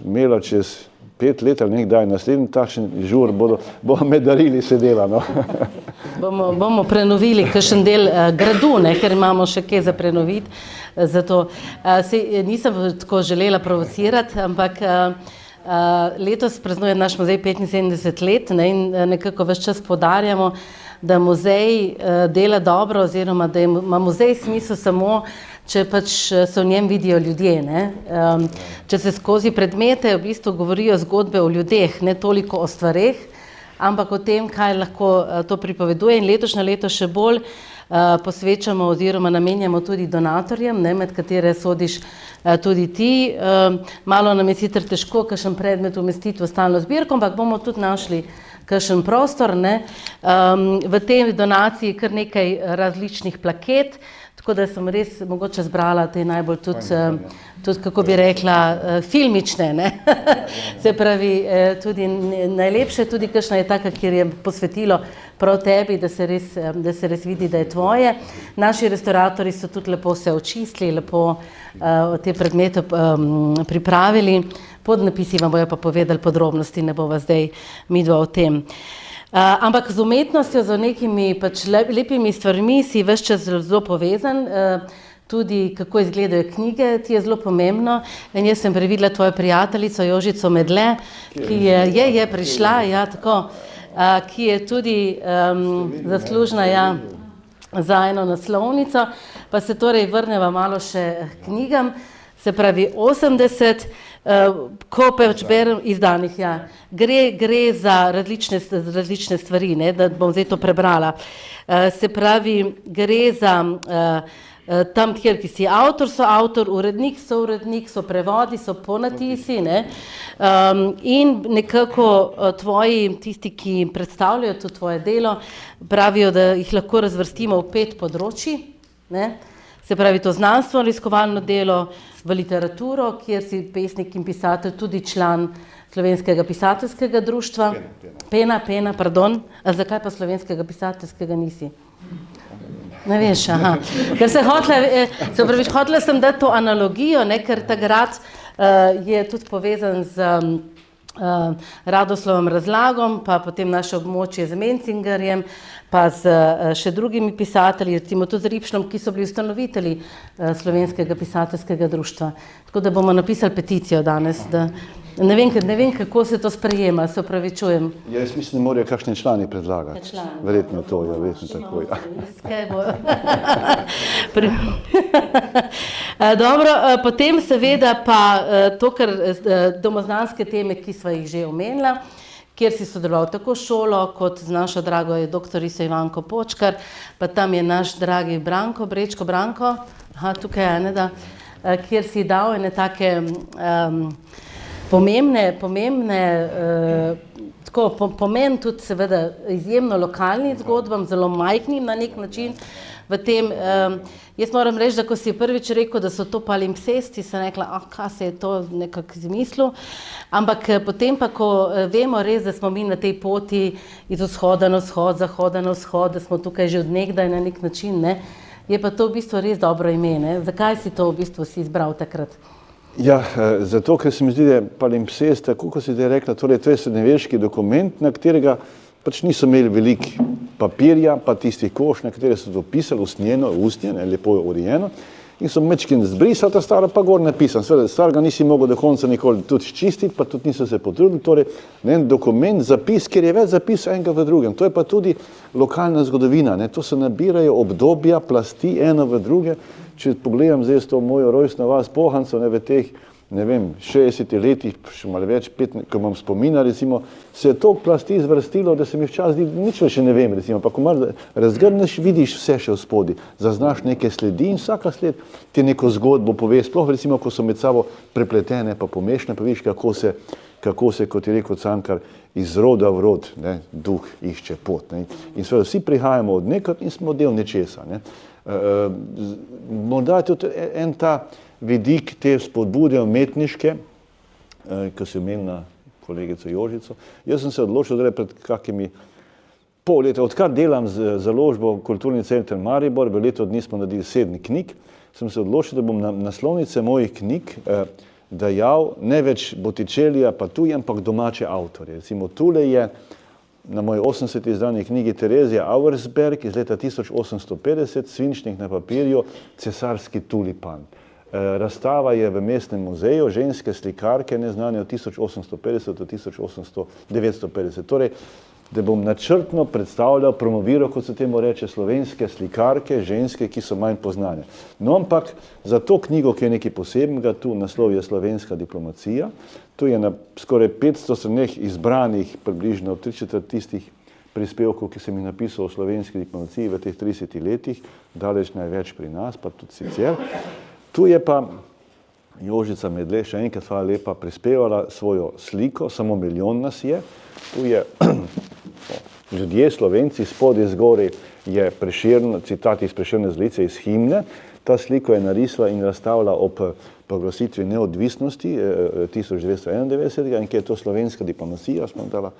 imela čez 5 let ali nekdaj naslednji takšen žur, bomo med darili sedela, no. Bomo prenovili kakšen del gradu, ker imamo še kaj za prenoviti, zato nisem tako želela provocirati, ampak letos praznuje naš muzej 75 let in nekako ves čas poudarjamo, da muzej dela dobro oziroma da ima muzej smisel samo, če pač se v njem vidijo ljudje, ne. Če se skozi predmete v bistvu govorijo zgodbe o ljudeh, ne toliko o stvareh, ampak o tem, kaj lahko to pripoveduje, in letošnje leto še bolj posvečamo oziroma namenjamo tudi donatorjem, med katere sodiš tudi ti. Malo nam je sicer težko kakšen predmet umestiti v stalno zbirko, ampak bomo tudi našli kakšen prostor, ne. V tej donaciji kar nekaj različnih plaket, tako da sem res mogoče zbrala te najbolj tudi, kako bi rekla, filmične, ne. Se pravi, tudi najlepše, tudi kakšna je taka, kjer je posvetilo prav tebi, da se res vidi, da je tvoje. Naši restauratorji so tudi lepo se očistili, lepo te predmete pripravili. Podnapisi vam bojo pa povedali podrobnosti, ne bova zdaj midva o tem. Ampak z umetnostjo, z nekimi pač lepimi stvarmi si ves čas zelo povezan, tudi kako izgledajo knjige, ti je zelo pomembno. In jaz sem previdela tvojo prijateljico Jožico Medle, ki je prišla, ja, tako, ki je tudi zaslužna, ja, za eno naslovnico, pa se torej vrneva malo še knjigam, se pravi 80, ko pač berem izdanih, ja. Gre za različne stvari, ne, da bom zdaj to prebrala. Se pravi, gre za tam, kjer si avtor, so avtor, urednik, so prevodi, so ponatisi, ne? In nekako tvoji, tisti, ki predstavljajo to tvoje delo, pravijo, da jih lahko razvrstimo v 5 področji, ne? Se pravi, to znanstveno raziskovalno delo, v literaturo, kjer si pesnik in pisatelj, tudi član Slovenskega pisateljskega društva. Pena, pardon. A zakaj pa Slovenskega pisateljskega nisi? Ne veš, aha. Ker hotela sem dati to analogijo, ne, ker takrat je tudi povezan z Radoslovom Razlagom, pa potem naše območje z Mencingerjem, pa z še drugimi pisatelji, recimo tudi z Ripšlom, ki so bili ustanovitelji Slovenskega pisateljskega društva. Tako da bomo napisali peticijo danes, da ne vem, kako se to sprejema, se opravičujem. Jaz mislim, da morajo kakšni člani predlagati. Verjetno to, ja, verjetno tako, ja. Dobro, potem seveda pa to, kar domoznanske teme, ki sva jih že omenila, kjer si sodeloval tako šolo, kot z našo drago je doktorico Ivanko Počkar, pa tam je naš dragi Branko, Brečko Branko, tukaj je, ne da, kjer si dal ene take pomembne, pomen tudi seveda izjemno lokalnim zgodbam, zelo majhnim na nek način. V tem, jaz moram reči, da ko si prvič rekel, da so to palimpsesti, sem rekla, kaj se je to nekako izmislil, ampak potem pa, ko vemo res, da smo mi na tej poti iz vzhoda na vzhod, zahoda na vzhod, da smo tukaj že od nekdaj na nek način, ne, je pa to v bistvu res dobro ime, ne? Zakaj si to v bistvu si izbral takrat? Ja, zato, ker se mi zdi, da je palimpsest, tako kot si zdaj rekla, torej to je srednjeveški dokument, na katerega pač niso imeli veliko papirja, pa tistih koš, na katere so to pisali, ustnjeno, lepo urejeno, in so mečkin zbrisali ta staro, pa gor napisan. Seveda, starega nisi mogel do konca nikoli tudi čistiti, pa tudi niso se potrudili, torej en dokument, zapis, kjer je več zapisov enega v drugem. To je pa tudi lokalna zgodovina, ne? To se nabirajo obdobja, plasti, eno v druge. Če pogledam zdaj to mojo rojstno vas Pohanco, ne, v teh, ne vem, 60 letih, še malo več, ko imam spomina, recimo, se je toliko plasti izvrstilo, da se mi včasih zdi, nič več ne vem, recimo, pa ko malo razgrneš, vidiš vse še v spodi, zaznaš neke sledi in vsaka sled ti neko zgodbo pove, sploh recimo, ko so med sabo prepletene pa pomešane, pa vidiš, kako se, kot je rekel Cankar, iz roda v rod, ne, duh išče pot. Ne. In seveda vsi prihajamo od nekod in smo del nečesa. Ne. Morda je tudi en ta vidik te spodbude umetniške, ko si omenila kolegico Jožico. Jaz sem se odločil, da pred kakimi pol leta, odkar delam z založbo Kulturni center Maribor, v letu dni smo naredili 7 knjig, sem se odločil, da bom na naslovnice mojih knjig dajal ne več Bottičellija pa tuji, ampak domače avtorje. Recimo tule je na moji 80. izdani knjigi Terezija Auersberg iz leta 1850, Svinčnik na papirju, Cesarski tulipan. Razstava je v Mestnem muzeju, ženske slikarke neznane od 1850 do 1950. Torej, da bom načrtno predstavljal, promoviral, kot se temu reče, slovenske slikarke, ženske, ki so manj poznane. No, ampak za to knjigo, ki je nekaj posebnega, tu naslov je Slovenska diplomacija, tu je na skoraj 500 straneh izbranih približno 3/4 tistih prispevkov, ki sem jih napisal o slovenski diplomaciji v teh 30 letih, daleč največ pri nas, pa tudi sicer. Tu je pa Jožica Medle, še enkrat hvala lepa, prispevala svojo sliko, samo 1 milijon nas je. Tu je ljudje, Slovenci, spodaj zgori je Prešern, citat iz Prešerne zlice iz himne. Ta sliko je narisala in razstavila ob proglasitvi neodvisnosti 1991, in ki je to slovenska diplomacija, smo dala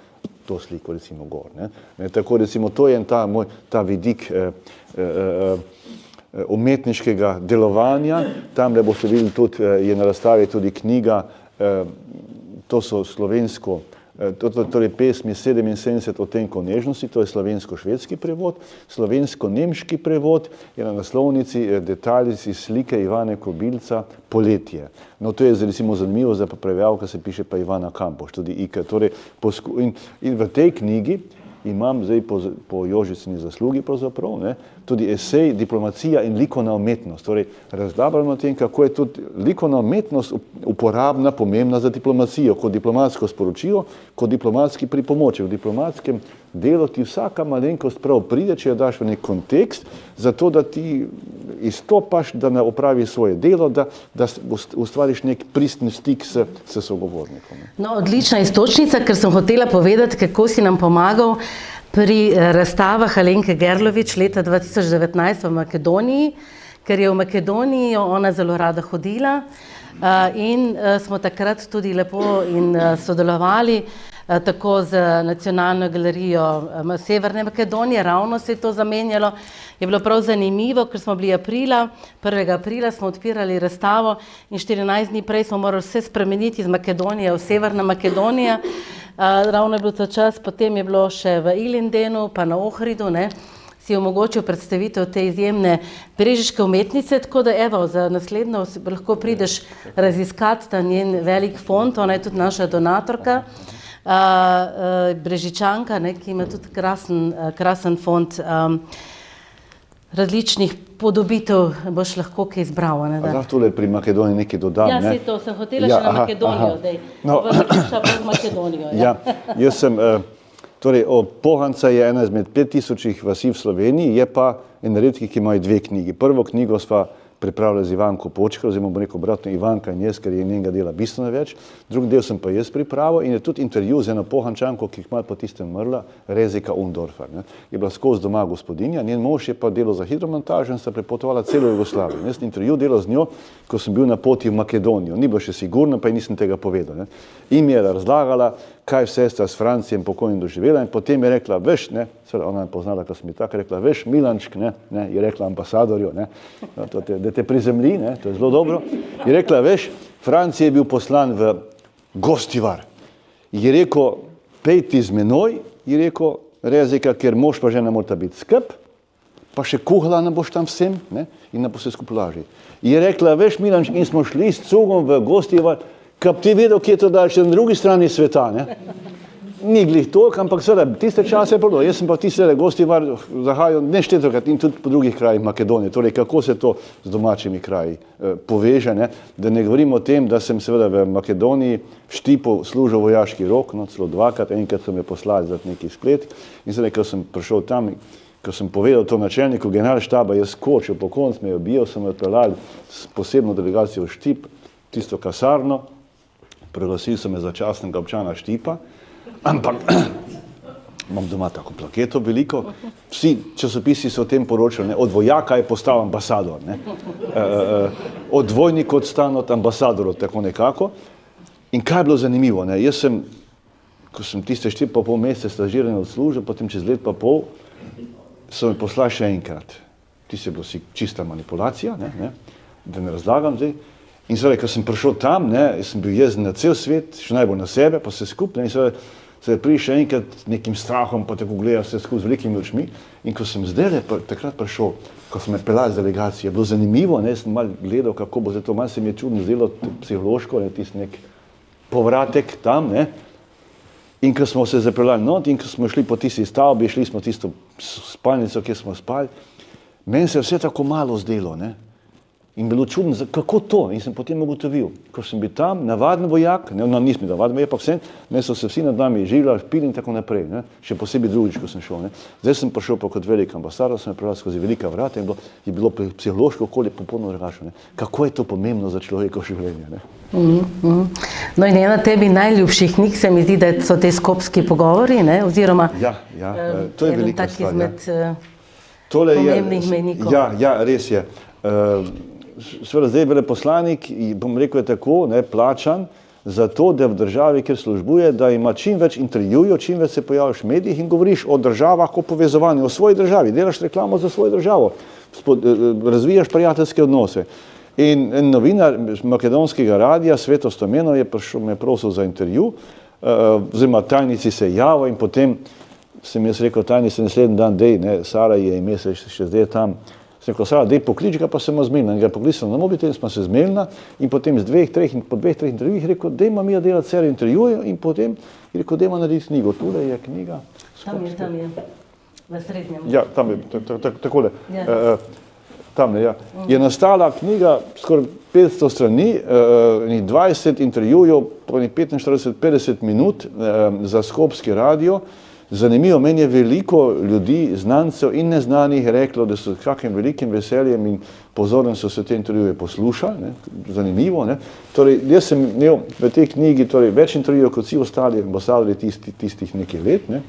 to sliko recimo gor. Ne? Tako recimo to je ta vidik umetniškega delovanja. Tam le boste videli tudi, je na razstavi tudi knjiga, to so slovensko, torej pesmi 77 odtenkov nežnosti, to je slovensko-švedski prevod, slovensko-nemški prevod je na naslovnici detajlici slike Ivane Kobilca Poletje. No, to je recimo zanimivo za prevajalko, se piše pa Ivana Kampoš, tudi Ika. Torej, in v tej knjigi imam zdaj po Jožicini zaslugi pravzaprav, ne, tudi esej Diplomacija in likovna umetnost. Torej, razglabljamo o tem, kako je tudi likovna umetnost uporabna, pomembna za diplomacijo, kot diplomatsko sporočilo, kot diplomatski pripomoček. V diplomatskem delo ti vsaka malenkost prav pride, če jo daš v nek kontekst, zato da ti izstopaš, da ne opravi svoje delo, da ustvariš nek pristen stik s sogovornikom. No, odlična istočnica, ker sem hotela povedati, kako si nam pomagal pri razstavah Alenke Gerlovič leta 2019 v Makedoniji, ker je v Makedoniji ona zelo rada hodila in smo takrat tudi lepo in sodelovali tako z Nacionalno galerijo Severne Makedonije, ravno se je to zamenjalo. Je bilo prav zanimivo, ker smo bili 1. aprila smo odpirali razstavo in 14 dni prej smo morali vse spremeniti iz Makedonije v Severna Makedonija. Ravno je bil to čas, potem je bilo še v Ilindenu, pa na Ohridu, si omogočil predstavitev te izjemne brežiške umetnice, tako da evo, za naslednjo lahko prideš raziskati ta njen velik fond, ona je tudi naša donatorka, Brežičanka, ki ima tudi krasen fond različnih podobitev, boš lahko kaj izbral. Da, tole pri Makedoniji nekaj dodam. Ja, se to, sem hotela še na Makedonijo zdaj. Vršiša v Makedonijo. Ja, jaz sem, torej, Pohanca je ena izmed 5000 vasi v Sloveniji, je pa en redkih, ki imajo 2 knjigi. Prvo knjigo sva pripravila z Ivanko Počko, oziroma bo rekel obratno Ivanka in jaz, ker je njenega dela bistveno več. Drugi del sem pa jaz pripravil in je tudi intervju z eno Pohančanko, ki je kmalu po tistem umrla, Rezika Undorfer. Je bila skozi doma gospodinja, njen mož je pa delal za hidromontažo in sta prepotovala celo Jugoslavijo. Jaz sem intervju delal z njo, ko sem bil na poti v Makedonijo. Ni bilo še sigurno, pa nisem tega povedal. In mi je razlagala, kaj vse sta s Francijem pokojnim doživela in potem je rekla, veš, seveda ona je poznala, ko sem mi tako rekla, veš, Milančk, je rekla ambasadorju, da te prizemlji, to je zelo dobro, je rekla, veš, Francija je bil poslan v Gostivar. Je rekel, pejti z menoj, je rekel, Rezika, ker mož pa žena morata biti skrb, pa še kuhala ne boš tam vsem in ne bo se skupolaži. Je rekla, veš, Milančk, in smo šli s cugom v Gostivar, kaj ti vedel, kje je to daljše na drugi strani sveta, Ni glih toliko, ampak seveda, tiste čase je bilo. Jaz sem pa tiste Gostivar zahajal neštetokrat in tudi po drugih krajih Makedonije. Torej, kako se to z domačimi kraji poveže, da ne govorim o tem, da sem seveda v Makedoniji Štipu služil vojaški rok, celo 2krat, enkrat so me poslali za neki splet in zdaj, ko sem prišel tam, ko sem povedal to načelniku generalštaba, je skočil po konc, me je objel, sem odpeljal s posebno delegacijo v Štip, tisto kasarno, priglasil so me za častnega občana Štipa, ampak imam doma tako plaketo veliko, vsi časopisi so o tem poročali, od vojaka je postal ambasador, od vojnika odstan od ambasadorov, tako nekako. In kaj je bilo zanimivo, jaz sem, ko sem tiste 4,5 mesece stažiranja odslužil, potem čez let pa pol, so me poslali še enkrat. Tiste je bilo čista manipulacija, da ne razlagam zdaj. In seveda, ko sem prišel tam, sem bil jezen na cel svet, še najbolj na sebe, pa se skupaj, in seveda se prišel enkrat nekim strahom, pa tako gledal vse skozi z velikimi očmi. In ko sem zdaj takrat prišel, ko sem me peljal z delegacije, je bilo zanimivo, sem malo gledal, kako bo zdaj to, malo se mi je čudno zdelo psihološko, tisti nek povratek tam, In ko smo se zapeljali not in ko smo šli po tisti stavbi, šli smo tisto spalnico, kjer smo spali, meni se je vse tako malo zdelo, In bilo čudno, kako to? In sem potem ugotovil, ko sem bil tam, navaden vojak, nisem navaden vojak, pa vsem, so se vsi nad nami življali, pili in tako naprej, še posebej drugič, ko sem šel. Zdaj sem prišel pa kot velik ambasador, sem prišel skozi velika vrata in je bilo psihološko okolje popolnoma drugačno. Kako je to pomembno za človekovo življenje? No in ena tebi najljubših knjig se mi zdi, da so te skopski pogovori, oziroma to je velika stvar. Pomembnih mejnikov. Ja, res je. Seveda zdaj veleposlanik, bom rekel, je tako plačan za to, da v državi, kjer službuje, da ima čim več intervjujev, čim več se pojavljaš v medijih in govoriš o državah, o povezovanju, o svoji državi, delaš reklamo za svojo državo, razvijaš prijateljske odnose. In en novinar makedonskega radija, Sveto Stomenov, me prosil za intervju, oziroma tajnici se je javil in potem sem jaz rekel, tajnici naslednji dan, dej, Sara je ime, se še zdaj tam. Sem rekel, Sara, dej poklič ga, pa sem zmenila. In ga je poklical na mobitel, smo se zmenila in potem po 2-3 intervjujih rekel, dejma mi delati serijo intervjujev in potem je rekel, dejma narediti knjigo. Tule je knjiga. Tam je, v srednjem. Ja, tam je, takole. Tamle, ja. Je nastala knjiga, skoraj 500 strani, 20 intervjujev, 45-50 minut za skopski radio Zanimivo, meni je veliko ljudi, znancev in neznanih, reklo, da so s kakšnim velikim veseljem in pozorno so se te intervjuje poslušali, ne? Zanimivo. Ne? Torej, jaz sem imel v tej knjigi več intervjujev kot vsi ostali ambasadorji tistih nekaj let. Ne?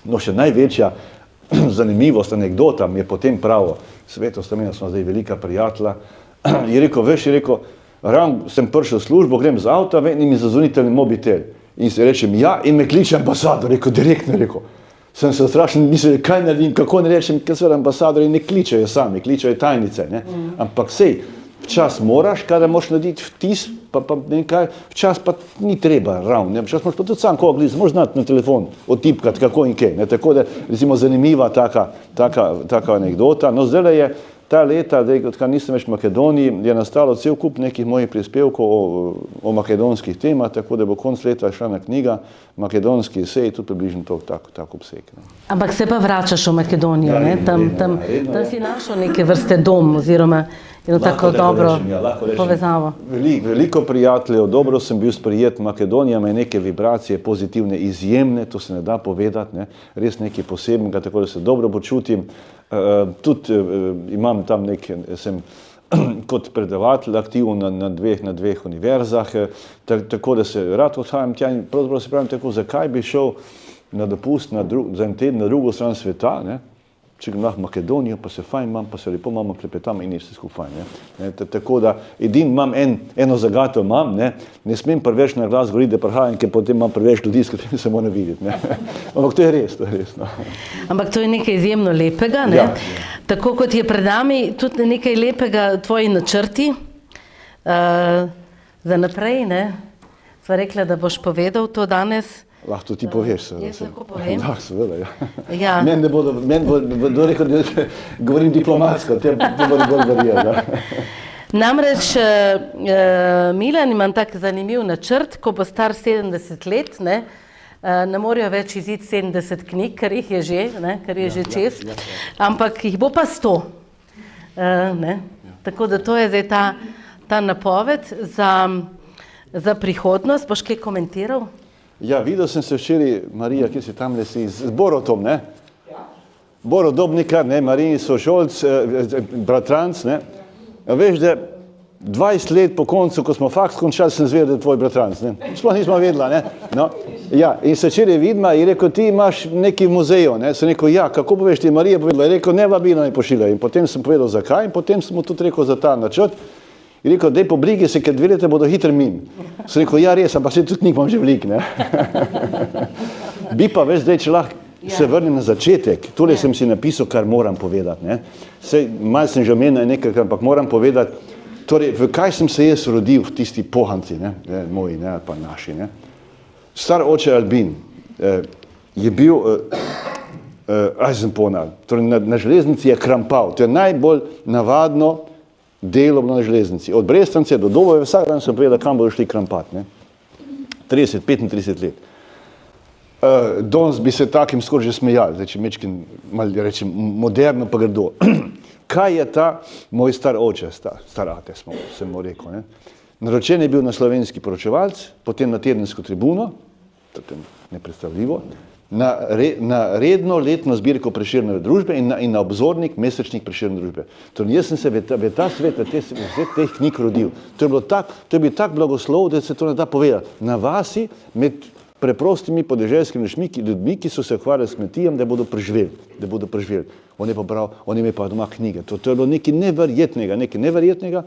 No, še največja zanimivost, anekdota mi je potem pravo, Sveto Stamena smo zdaj velika prijatelja, je rekel, ravno sem prišel v službo, grem z avta ven in mi zazvoni mobitel. In se rečem, ja, in me kliče ambasador, direktno, sem se strašno mislil, kaj naredim, kako ne rečem, ker seveda ambasadori ne kličejo sami, kličejo tajnice, ne. Ampak sej, včas moraš, kada moraš narediti vtis, pa nekaj, včas pa ni treba ravno, ne, včas moraš pa tudi sam koga gledati, moraš znati na telefon otipkati, kako in kaj, ne, tako da, recimo, zanimiva taka anekdota, no zdaj je ta leta, odkar nisem več v Makedoniji, je nastalo cel kup nekih mojih prispevkov o makedonskih temah, tako da bo konc leta šla na knjiga Makedonski esej, tudi približno tak obseg. Ne. Ampak se pa vračaš v Makedonijo, ne? Tam si našel neke vrste dom oziroma eno tako dobro povezavo. Veliko prijateljev, dobro sem bil sprejet, Makedonija ima neke vibracije pozitivne, izjemne, to se ne da povedati, ne? Res nekaj posebnega, tako da se dobro počutim. Tudi imam tam sem kot predavatelj aktiven na dveh univerzah, tako da se rad odhajam tja in pravzaprav se pravim tako, zakaj bi šel na dopust za en teden na drugo stran sveta, ne? Če grem lahko v Makedonijo, pa se fajn imam, pa se lepo imamo klepetam in je vse skupaj fajn. Ne? Tako da edin imam eno zagato imam, ne smem preveč na glas govoriti, da prihajam, ker potem imam preveč ljudi, s katerimi se moram videti. Ne? Ampak to je res. No. Ampak to je nekaj izjemno lepega, ne? Ja. Tako kot je pred nami tudi nekaj lepega tvoji načrti za naprej, ne? Sva rekla, da boš povedal to danes. Lahko ti poveš, seveda. Jaz lahko povem? Lahko, seveda, ja. Ja. Meni bo rekel, da govorim diplomatsko, te bodo bolj verjeli. Namreč Milan ima tak zanimiv načrt, ko bo star 70 let, ne morajo več iziti 70 knjig, kar jih je že, ne, kar je že čez, ampak jih bo pa 100. Ne. Tako da to je zdaj ta napoved za prihodnost. Boš kaj komentiral? Ja, videl sem se včeraj, Marija, kje si tam le si, z Borotom, ne? Boro Dobnikar, ne, Marijin sošolc, bratranc, ne? A veš, da 20 let po koncu, ko smo faks končali, sem zvedel, da je tvoj bratranc, ne? Sploh nismo vedela, ne? No, ja, in se včeraj vidma in rekel, ti imaš neki v muzeju, ne? Sem rekel, ja, kako poveš, ti je Marija povedala? Je rekel, ne vabila ne pošilja. In potem sem povedal, zakaj, in potem sem mu tudi rekel za ta načrt. In rekel, dej pobrigi se, ker 2 leta bodo hitro min. Sem rekel, ja res, ampak se tudi knjig imam že veliko, ne. Bi pa več zdaj, če lahko se vrnem na začetek. Tole sem si napisal, kar moram povedati, ne. Sej, malo sem že omenil nekaj, ampak moram povedati, torej, v kaj sem se jaz rodil, v tisti pohanci, ne, moji, ne, ali pa naši, ne. Star oče Albin je bil Eisenponar, torej na železnici je krampal. To je najbolj navadno delo na železnici. Od Brestance do Dobove, vsak dan sem povedal, kam bodo šli krampati. 30-35 let. Danes bi se takim skoraj že smejali, zdaj če mečkim, malo rečem, moderno pa grdo. Kaj je ta moj star oče, star ate sem mu rekel. Ne? Naročen je bil na slovenski poročevalc, potem na tedensko tribuno, to je nepredstavljivo, na redno letno zbirko Prešernove družbe in na obzornik mesečnih Prešernove družbe. Torej, jaz sem se v ta svet, v teh knjig rodil. To je bil tak blagoslov, da se to ne da povedati. Na vasi, med preprostimi podeželskimi ljudmi, ki so se ukvarjali s kmetijem, da bodo preživeli. On je imel pa doma knjige. To je bilo nekaj neverjetnega.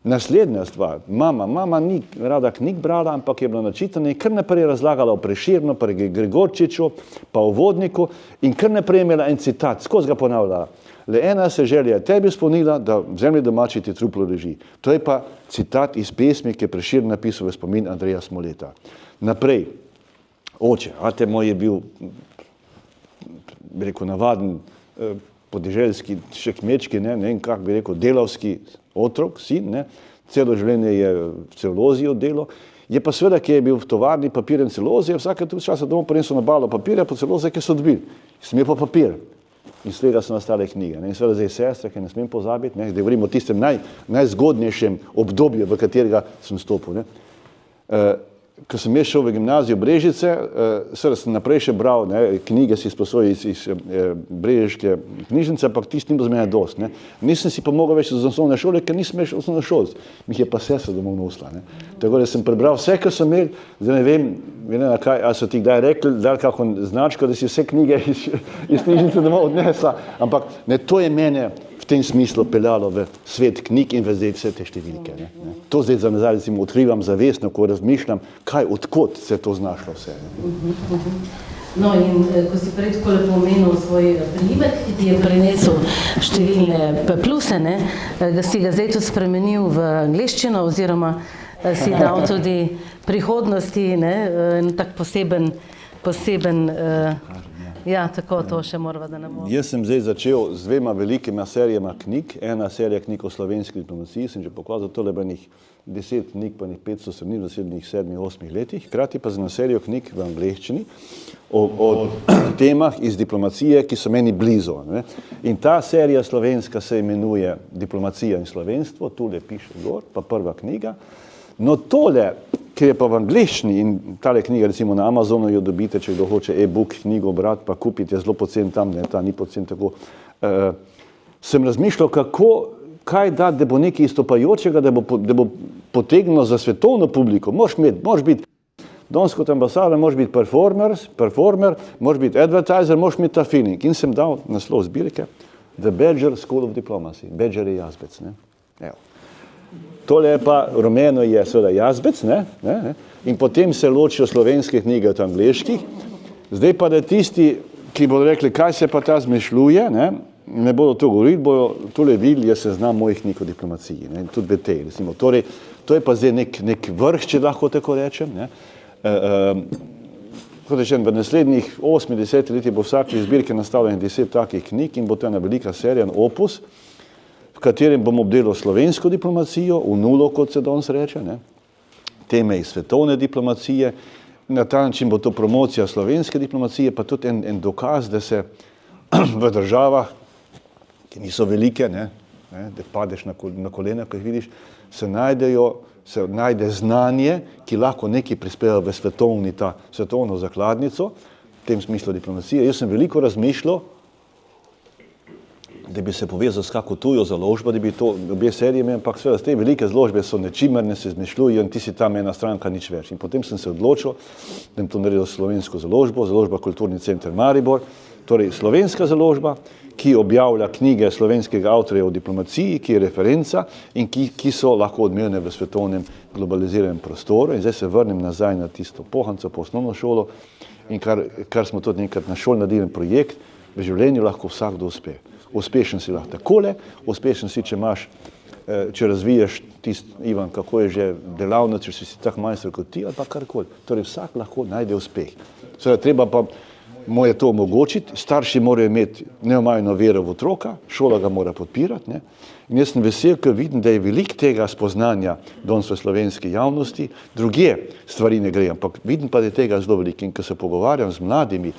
Naslednja stvar, mama ni rada knjig brala, ampak je bila načitana in kar naprej razlagala o Prešernu, pa Gregorčiču, pa o Vodniku in kar naprej imela en citat, skozi ga ponavljala. Le ena se želja tebi izpolnila, da v zemlji domači ti truplo leži. To je pa citat iz pesmi, ki je Prešern napisal v spomin Andreja Smoleta. Naprej, oče, ate moj je bil, bi rekel, navaden podeželski, še kmečki, ne vem, kak bi rekel, delavski otrok, sin, ne, celo življenje je v celozijo delo, je pa seveda, ki je bil v tovarni papir in celozije, vsake tudi časa domov prinesel na balo papirja po celozije, ki so dobili. Smel pa papir. In z tega so nastale knjige. Ne. In seveda zdaj sestre, ki ne smem pozabiti, ne, da govorimo o tistem najzgodnejšem obdobju, v katerega sem stopil. Ne. ko sem jaz šel v gimnazijo Brežice, seveda sem naprej še bral, knjige si sposojil iz brežiške knjižnice, ampak tisti ni bilo z mene dosti. Nisem si pa mogel več z osnovne šole, ker nisem več osnovne šole. Mi jih je pa sestra domov nosila. Tako da sem prebral vse, kar so imeli, zdaj ne vem, ali so ti kdaj rekli, dali kako značko, da si vse knjige iz knjižnice domov odnesla, ampak to je mene v tem smislu peljalo v svet knjig in v zdaj vse te številke. To zdaj za nazaj recimo odkrivam zavestno, ko razmišljam, odkot se je to znašlo vse. No in ko si prej tako lepo omenil svoj priimek, ki ti je prinesel številne pluse, da si ga zdaj tudi spremenil v angleščino oziroma si dal tudi prihodnosti, en tak poseben ja, tako to še morava, da ne bo. Jaz sem zdaj začel z 2 velikima serijama knjig. Ena serija knjig o slovenski diplomaciji, sem že pokazal, tole pa 10 knjig, pa 500 strani v naslednjih 7-8 letih. Hkrati pa z eno serijo knjig v angleščini o temah iz diplomacije, ki so meni blizu. In ta serija slovenska se imenuje Diplomacija in slovenstvo, tule piše gor, pa prva knjiga. No tole, ker je pa v angleščini in tale knjiga recimo na Amazonu jo dobite, če kdo hoče e-book knjigo brati, pa kupiti je zelo pocen tam, ta ni pocen tako. Sem razmišljal, kaj da bo nekaj izstopajočega, da bo potegnilo za svetovno publiko. Moraš biti danes kot ambasador, moraš biti performer, moraš biti advertiser, moraš imeti ta feeling. In sem dal naslov zbirke The Badger School of Diplomacy. Badger je jazbec, Evo. Tole je pa, rumeno je seveda jazbec, in potem se ločijo slovenske knjige od angleških. Zdaj pa, da tisti, ki bodo rekli, kaj se pa ta zmešljuje, ne bodo to govorili, bodo tole videli, jaz seznam mojih knjig o diplomaciji, tudi BT, recimo. Torej, to je pa zdaj nek vrh, če lahko tako rečem, Kot rečem, v naslednjih 8-10 letih bo vsaki zbirki nastavljenih 10 takih knjig in bo to ena velika serija, opus, v katerem bom obdelal slovensko diplomacijo, v nulo, kot se danes reče, teme iz svetovne diplomacije. Na ta način bo to promocija slovenske diplomacije, pa tudi en dokaz, da se v državah, ki niso velike, da padeš na kolena, ko jih vidiš, se najde znanje, ki lahko nekaj prispeva v svetovno zakladnico, v tem smislu diplomacije. Jaz sem veliko razmišljal, da bi se povezal s kako tujo založbo, da bi to obe serije imeli, ampak seveda te velike založbe so nečimerne, se izmišljujejo in ti si tam ena stranka, nič več. In potem sem se odločil, da bom to naredil slovensko založbo, založba Kulturni center Maribor, torej slovenska založba, ki objavlja knjige slovenskega avtorja o diplomaciji, ki je referenca in ki so lahko odmevne v svetovnem globaliziranem prostoru. In zdaj se vrnem nazaj na tisto pohanco, po osnovno šolo in kar smo tudi nekrat na šoli naredili projekt, v življenju lahko vsakdo uspe. Uspešen si lahko takole, uspešen si, če razviješ Ivan, kako je že delavno, če si tak majster kot ti ali pa karkoli. Torej vsak lahko najde uspeh. Seveda treba pa mu je to omogočiti, starši morajo imeti neomajno vero v otroka, šola ga mora podpirati. In jaz sem vesel, ker vidim, da je veliko tega spoznanja danes v slovenski javnosti, drugje stvari ne gre, ampak vidim pa, da je tega zelo veliko. In ko se pogovarjam z mladimi,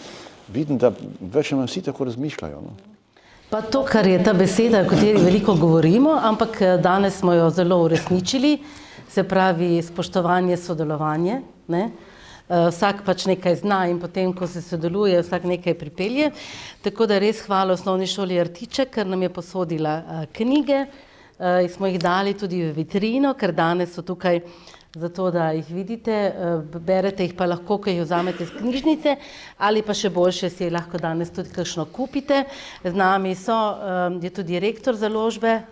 vidim, da več ali manj vsi tako razmišljajo. Pa to, kar je ta beseda, o kateri veliko govorimo, ampak danes smo jo zelo uresničili, se pravi spoštovanje, sodelovanje. Vsak pač nekaj zna in potem, ko se sodeluje, vsak nekaj pripelje. Tako da res hvala osnovni šoli Artiček, ker nam je posodila knjige. Smo jih dali tudi v vitrino, ker danes so tukaj zato, da jih vidite, berete jih pa lahko, ko jih vzamete iz knjižnice, ali pa še boljše si lahko danes tudi kakšno kupite. Z nami je tudi direktor založbe,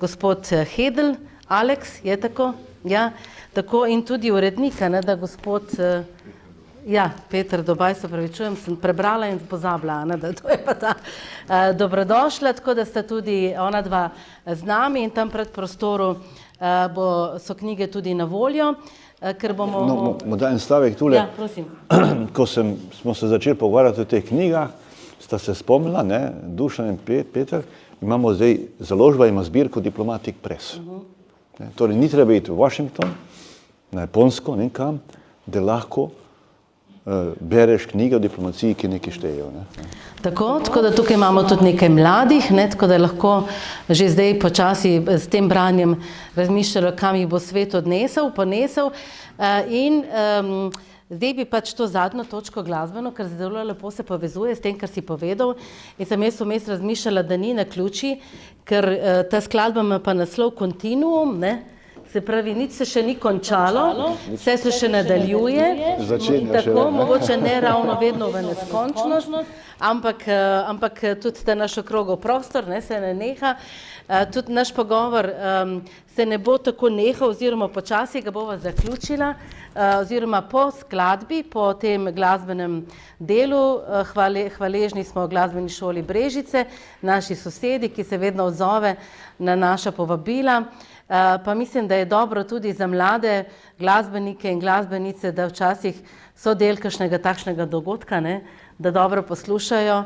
gospod Hedl, Aleks, je tako? Ja, tako in tudi urednik, da gospod, Peter Dobaj, se pravičujem, sem prebrala in pozabila, da to je pa ta dobrodošla, tako da sta tudi ona dva z nami in tam pred prostoru so knjige tudi na voljo, ker bomo... Morda en stavek tule. Ja, prosim. Ko smo se začeli pogovarjati o teh knjigah, sta se spomnila, Dušan in Peter, imamo zdaj, založba ima zbirko Diplomatic Press. Torej, ni treba iti v Washington, na Japonsko, nekam, da lahko bereš knjige o diplomaciji, ki nekaj štejejo. Ne? Tako da tukaj imamo tudi nekaj mladih, ne, tako da lahko že zdaj počasi s tem branjem razmišljajo, kam jih bo svet ponesel. Zdaj bi pač to zadnjo točko glasbeno, ker zelo lepo se povezuje s tem, kar si povedal. In sem jaz vmes razmišljala, da ni naključij, ker ta skladba ima pa naslov Continuum, ne? Se pravi, nič se še ni končalo, vse se še nadaljuje, in tako mogoče ne ravno vedno v neskončnost, ampak tudi ta naš okrogel prostor se ne neha, tudi naš pogovor se ne bo tako nehal, oziroma počasi ga bova zaključila, oziroma po skladbi, po tem glasbenem delu, hvaležni smo glasbeni šoli Brežice, naši sosedi, ki se vedno odzove na naša povabila. Pa mislim, da je dobro tudi za mlade glasbenike in glasbenice, da včasih so del kakšnega takšnega dogodka, ne, da dobro poslušajo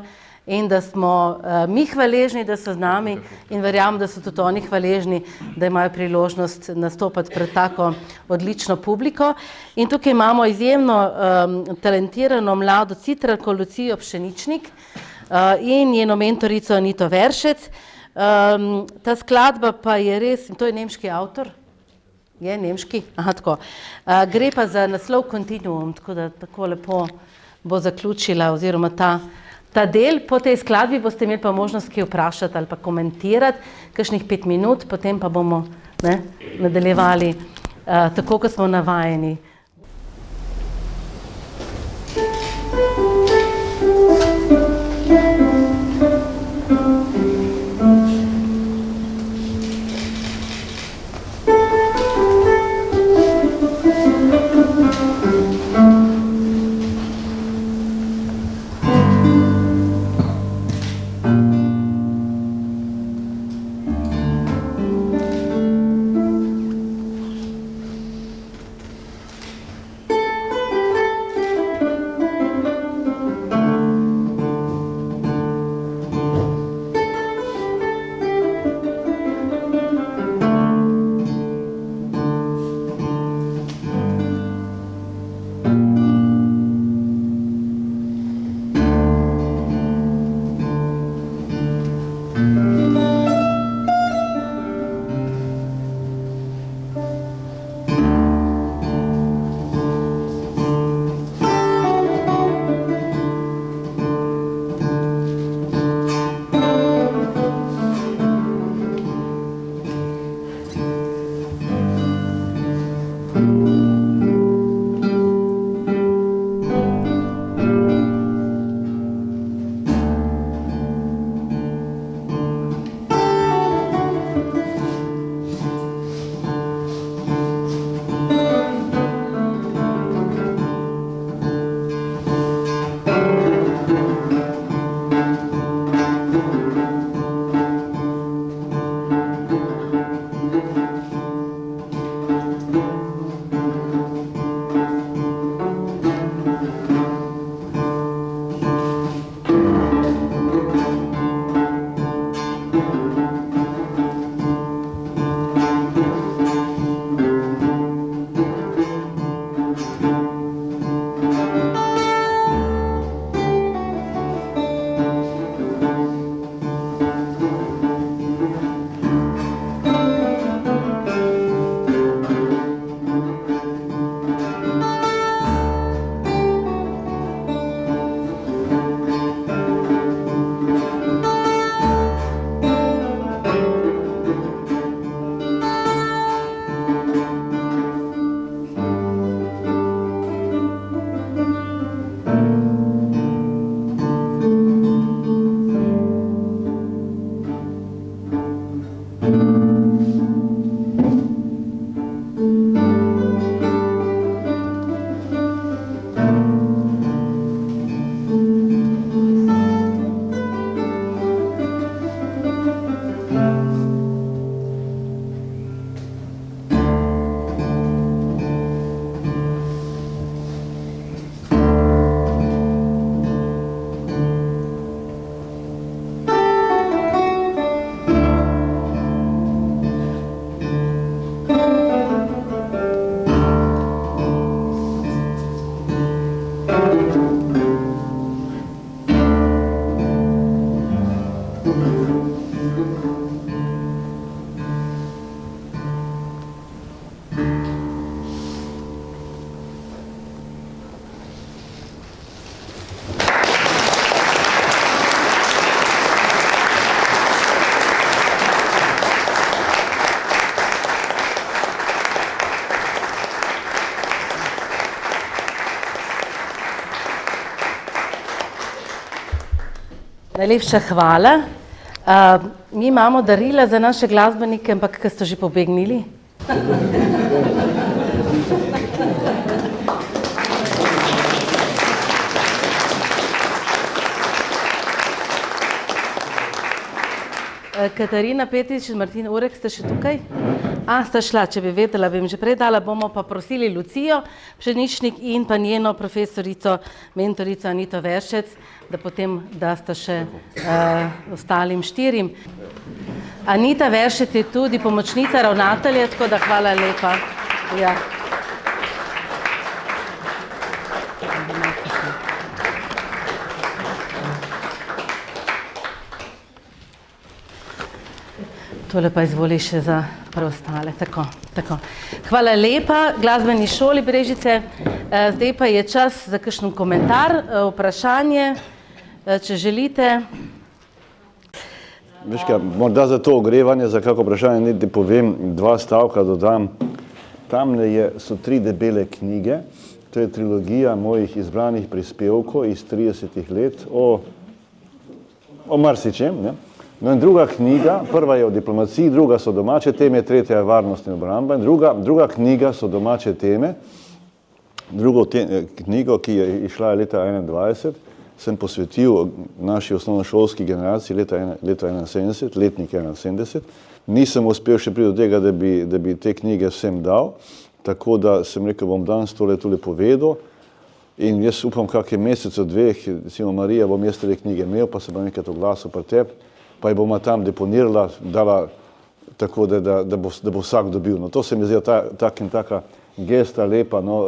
in da smo mi hvaležni, da so z nami, in verjamem, da so tudi oni hvaležni, da imajo priložnost nastopati pred tako odlično publiko. In tukaj imamo izjemno talentirano mlado citrarko Lucijo Pšeničnik in njeno mentorico Anito Veršec. Ta skladba pa je res, to je nemški avtor, je nemški, tako. Gre pa za naslov Continuum, tako da tako lepo bo zaključila oziroma ta del. Po tej skladbi boste imeli pa možnost kaj vprašati ali pa komentirati, kakšnih 5 minut, potem pa bomo nadaljevali tako, kot smo navajeni. Najlepša hvala. Mi imamo darila za naše glasbenike, ampak kaj ste že pobegnili? Katarina Petrič in Martin Urek, ste še tukaj? Sta šla, če bi vedela, bi jim že prej dala, bomo pa prosili Lucijo Pšeničnik in pa njeno profesorico, mentorico Anito Veršec, da potem dasta še ostalim 4. Anita Veršec je tudi pomočnica ravnatelja, tako da hvala lepa. Ja. Tole pa izvoli še za preostale. Tako. Hvala lepa glasbeni šoli Brežice. Zdaj pa je čas za kakšen komentar, vprašanje, če želite. Veš kaj, morda za to ogrevanje, za kako vprašanje niti povem, 2 stavka dodam. Tamle so 3 debele knjige, to je trilogija mojih izbranih prispevkov iz 30 let o marsičem, ne? No in druga knjiga, prva je o diplomaciji, druga so domače teme, tretja je varnost in obramba in druga knjiga so domače teme. Drugo knjigo, ki je išla leta 2021, sem posvetil naši osnovnošolski generaciji leta 71, letnik 71. Nisem uspel še priti do tega, da bi te knjige vsem dal, tako da sem rekel, bom danes tole povedal. In jaz upam, kak je mesec od 2, recimo Marija, bom jaz te knjige imel, pa se bom nekaj oglasil pri tebi, pa jih bomo tam deponirala, dala tako, da bo vsak dobil. No, to se mi zdi taka gesta lepa, no,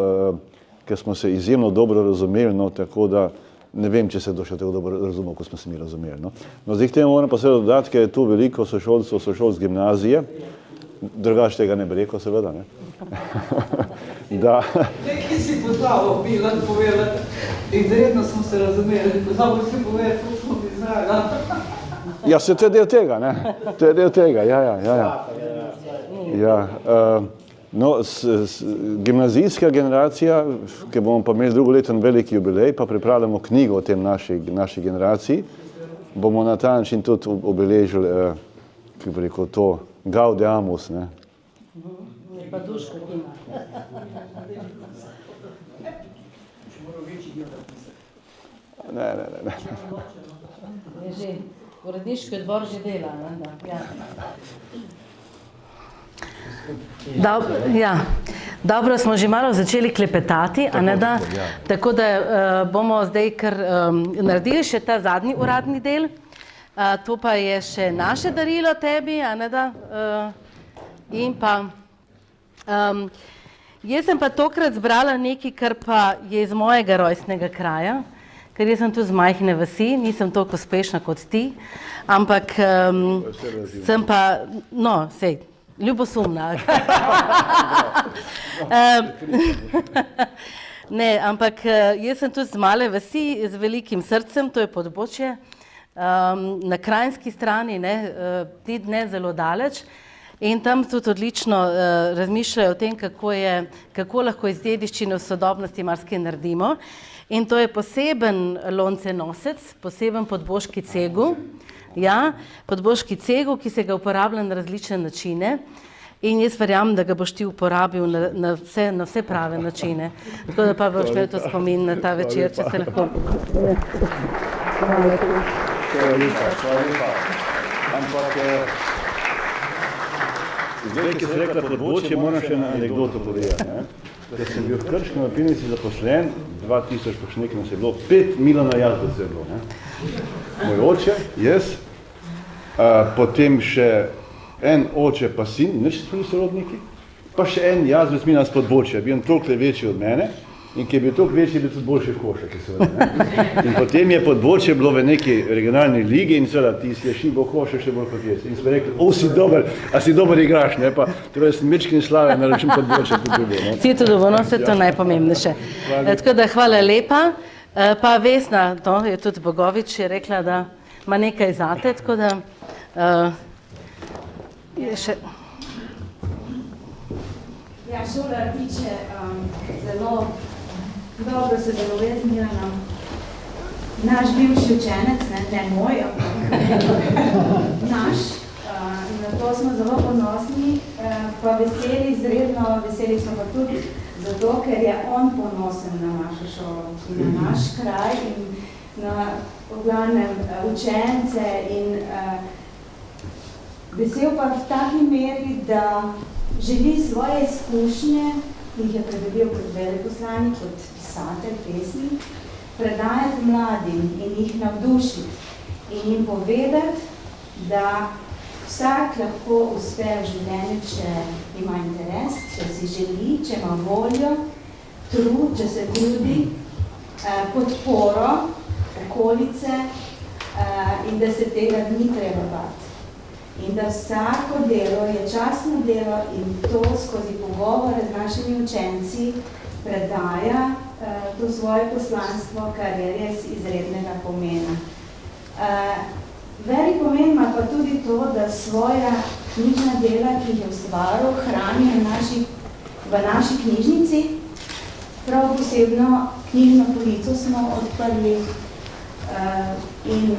ker smo se izjemno dobro razumeli, no, tako da ne vem, če se je to še tako dobro razumel, kot smo se mi razumeli. No, zdaj k temu moram pa seveda dodati, ker je tu veliko sošolcev z gimnazije, drugače tega ne bi rekel, seveda, ne. Nekaj si pozabil, Milan, povedati, izredno smo se razumeli, pozabil si povedati, kako smo ti znali. Ja, se to je del tega, ne? To je del tega, ja. No, gimnazijska generacija, ki bomo pa imeli drugoleten veliki jubilej, pa pripravljamo knjigo o tem naši generaciji, bomo na ta način tudi obeležili, kako bi rekel, to Gaudeamus, ne? Pa Duško ima. Ne. Je že, uredniški odbor že dela, ne? Ja. Dobro, smo že malo začeli klepetati, a ne da? Tako da bomo zdaj kar naredili še ta zadnji uradni del. To pa je še naše darilo tebi, a ne da? In pa, jaz sem pa tokrat zbrala nekaj, kar pa je iz mojega rojstnega kraja, ker jaz sem tu z majhne vasi, nisem toliko uspešna kot ti, ampak sem pa, no, sej, ljubosumna. Ne, ampak jaz sem tu z male vasi, z velikim srcem, to je Podbočje, na Kranjski strani, ni ne zelo daleč. In tam tudi odlično razmišljajo o tem, kako lahko iz dediščine v sodobnosti marsikaj naredimo. In to je poseben loncenosec, poseben podboški cegel, podboški cegel, ki se ga uporablja na različne načine. In jaz verjamem, da ga boš ti uporabil na vse prave načine. Tako da pa boš imel to spomin na ta večer, če se lahko. Hvala lepa. Ampak zdaj, ki si rekla Podbočje, moram še na anekdoto povedati. Ker sem bil v Krški napilnici zaposlen, 2000 pa še nekaj nas je bilo, 5 Milana Jazbec je bilo. Moj oče, jaz, potem še en oče pa sin, nič so sorodniki, pa še en Jazbec Milan s Podbočja, bil toliko večji od mene in ki je bil toliko večji, je bil tudi boljši košark, seveda. In potem je Podbočje bilo v neki regionalni ligi in seveda ti si je šibo košark še bolj kot jaz. In smo rekli, si dober, a si dober igraš, ne pa, torej sem mečkin slave na račun Podbočja tudi dobil. Si to dobil, no, vse to najpomembnejše. Tako da hvala lepa. Pa Vesna, je tudi Bogovič, je rekla, da ima nekaj zate, tako da je še... Ja, šola tiče zelo dobro sodelovati z Milanom. naš bivši učenec, ne moj, naš, in na to smo zelo ponosni, pa veseli, izredno veseli smo pa tudi zato, ker je on ponosen na našo šolo in na naš kraj in na glavnem učence in vesel pa v taki meri, da želi svoje izkušnje, ki jih je predobil kot veleposlanik, kot pisatelj, pesnik, predajati mladim in jih navdušiti in jim povedati, da vsak lahko uspe v življenju, če ima interes, če si želi, če ima voljo, trud, če se trudi, podporo, okolice in da se tega ni treba bati. In da vsako delo je častno delo in to skozi pogovore z našimi učenci predaja to svoje poslanstvo, kar je res izrednega pomena. Velik pomen ima pa tudi to, da svoja knjižna dela, ki jih je ustvaril, hrani v naši knjižnici. Prav posebno knjižno polico smo odprli in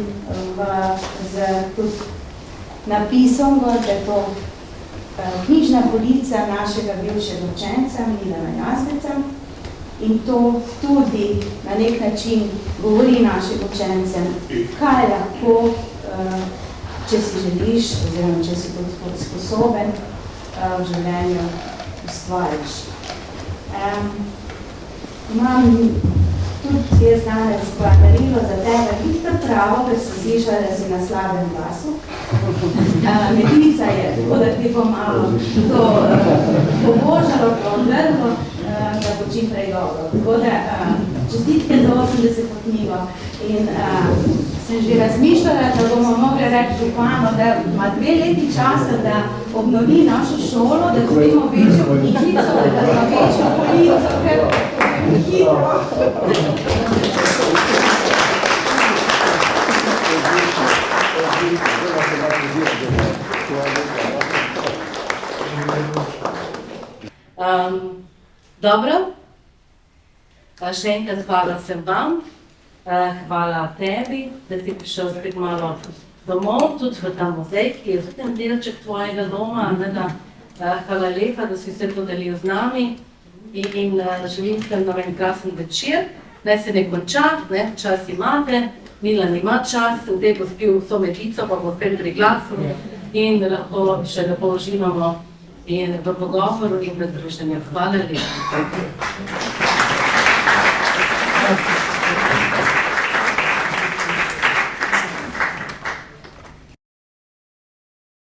z tudi napisom, da je to knjižna polica našega bivšega učenca Milana Jazbeca in to tudi na nek način govori našim učencem, kaj lahko, če si želiš, oziroma če si tudi sposoben v življenju ustvariš. Imam tudi jaz danes pa darilo za tebe, Viktor pravo, ker sem slišala, da si na slabem glasu. Mednica je, tako da ti bo malo to pobožalo, odvrlo, da bo čim prej dobro. Tako da čestitke za 80. knjigo in sem že razmišljala, da bomo mogli reči županu, da ima 2 leti časa, da obnovi našo šolo, da dobimo večjo knjižnico, da ima večjo polico, ker hitro. Dobro, še enkrat hvala vsem vam, hvala tebi, da si prišel spet malo domov, tudi v ta muzej, ki je tudi en delček tvojega doma. Hvala lepa, da si vse to delil z nami in želim sem na en krasen večer. Naj se ne konča, čas imate, Milan ima čas, v tej bo spil vso medico, pa bo spet pri glasu in lahko še lepo uživamo in v pogovoru in v druženju. Hvala lepa.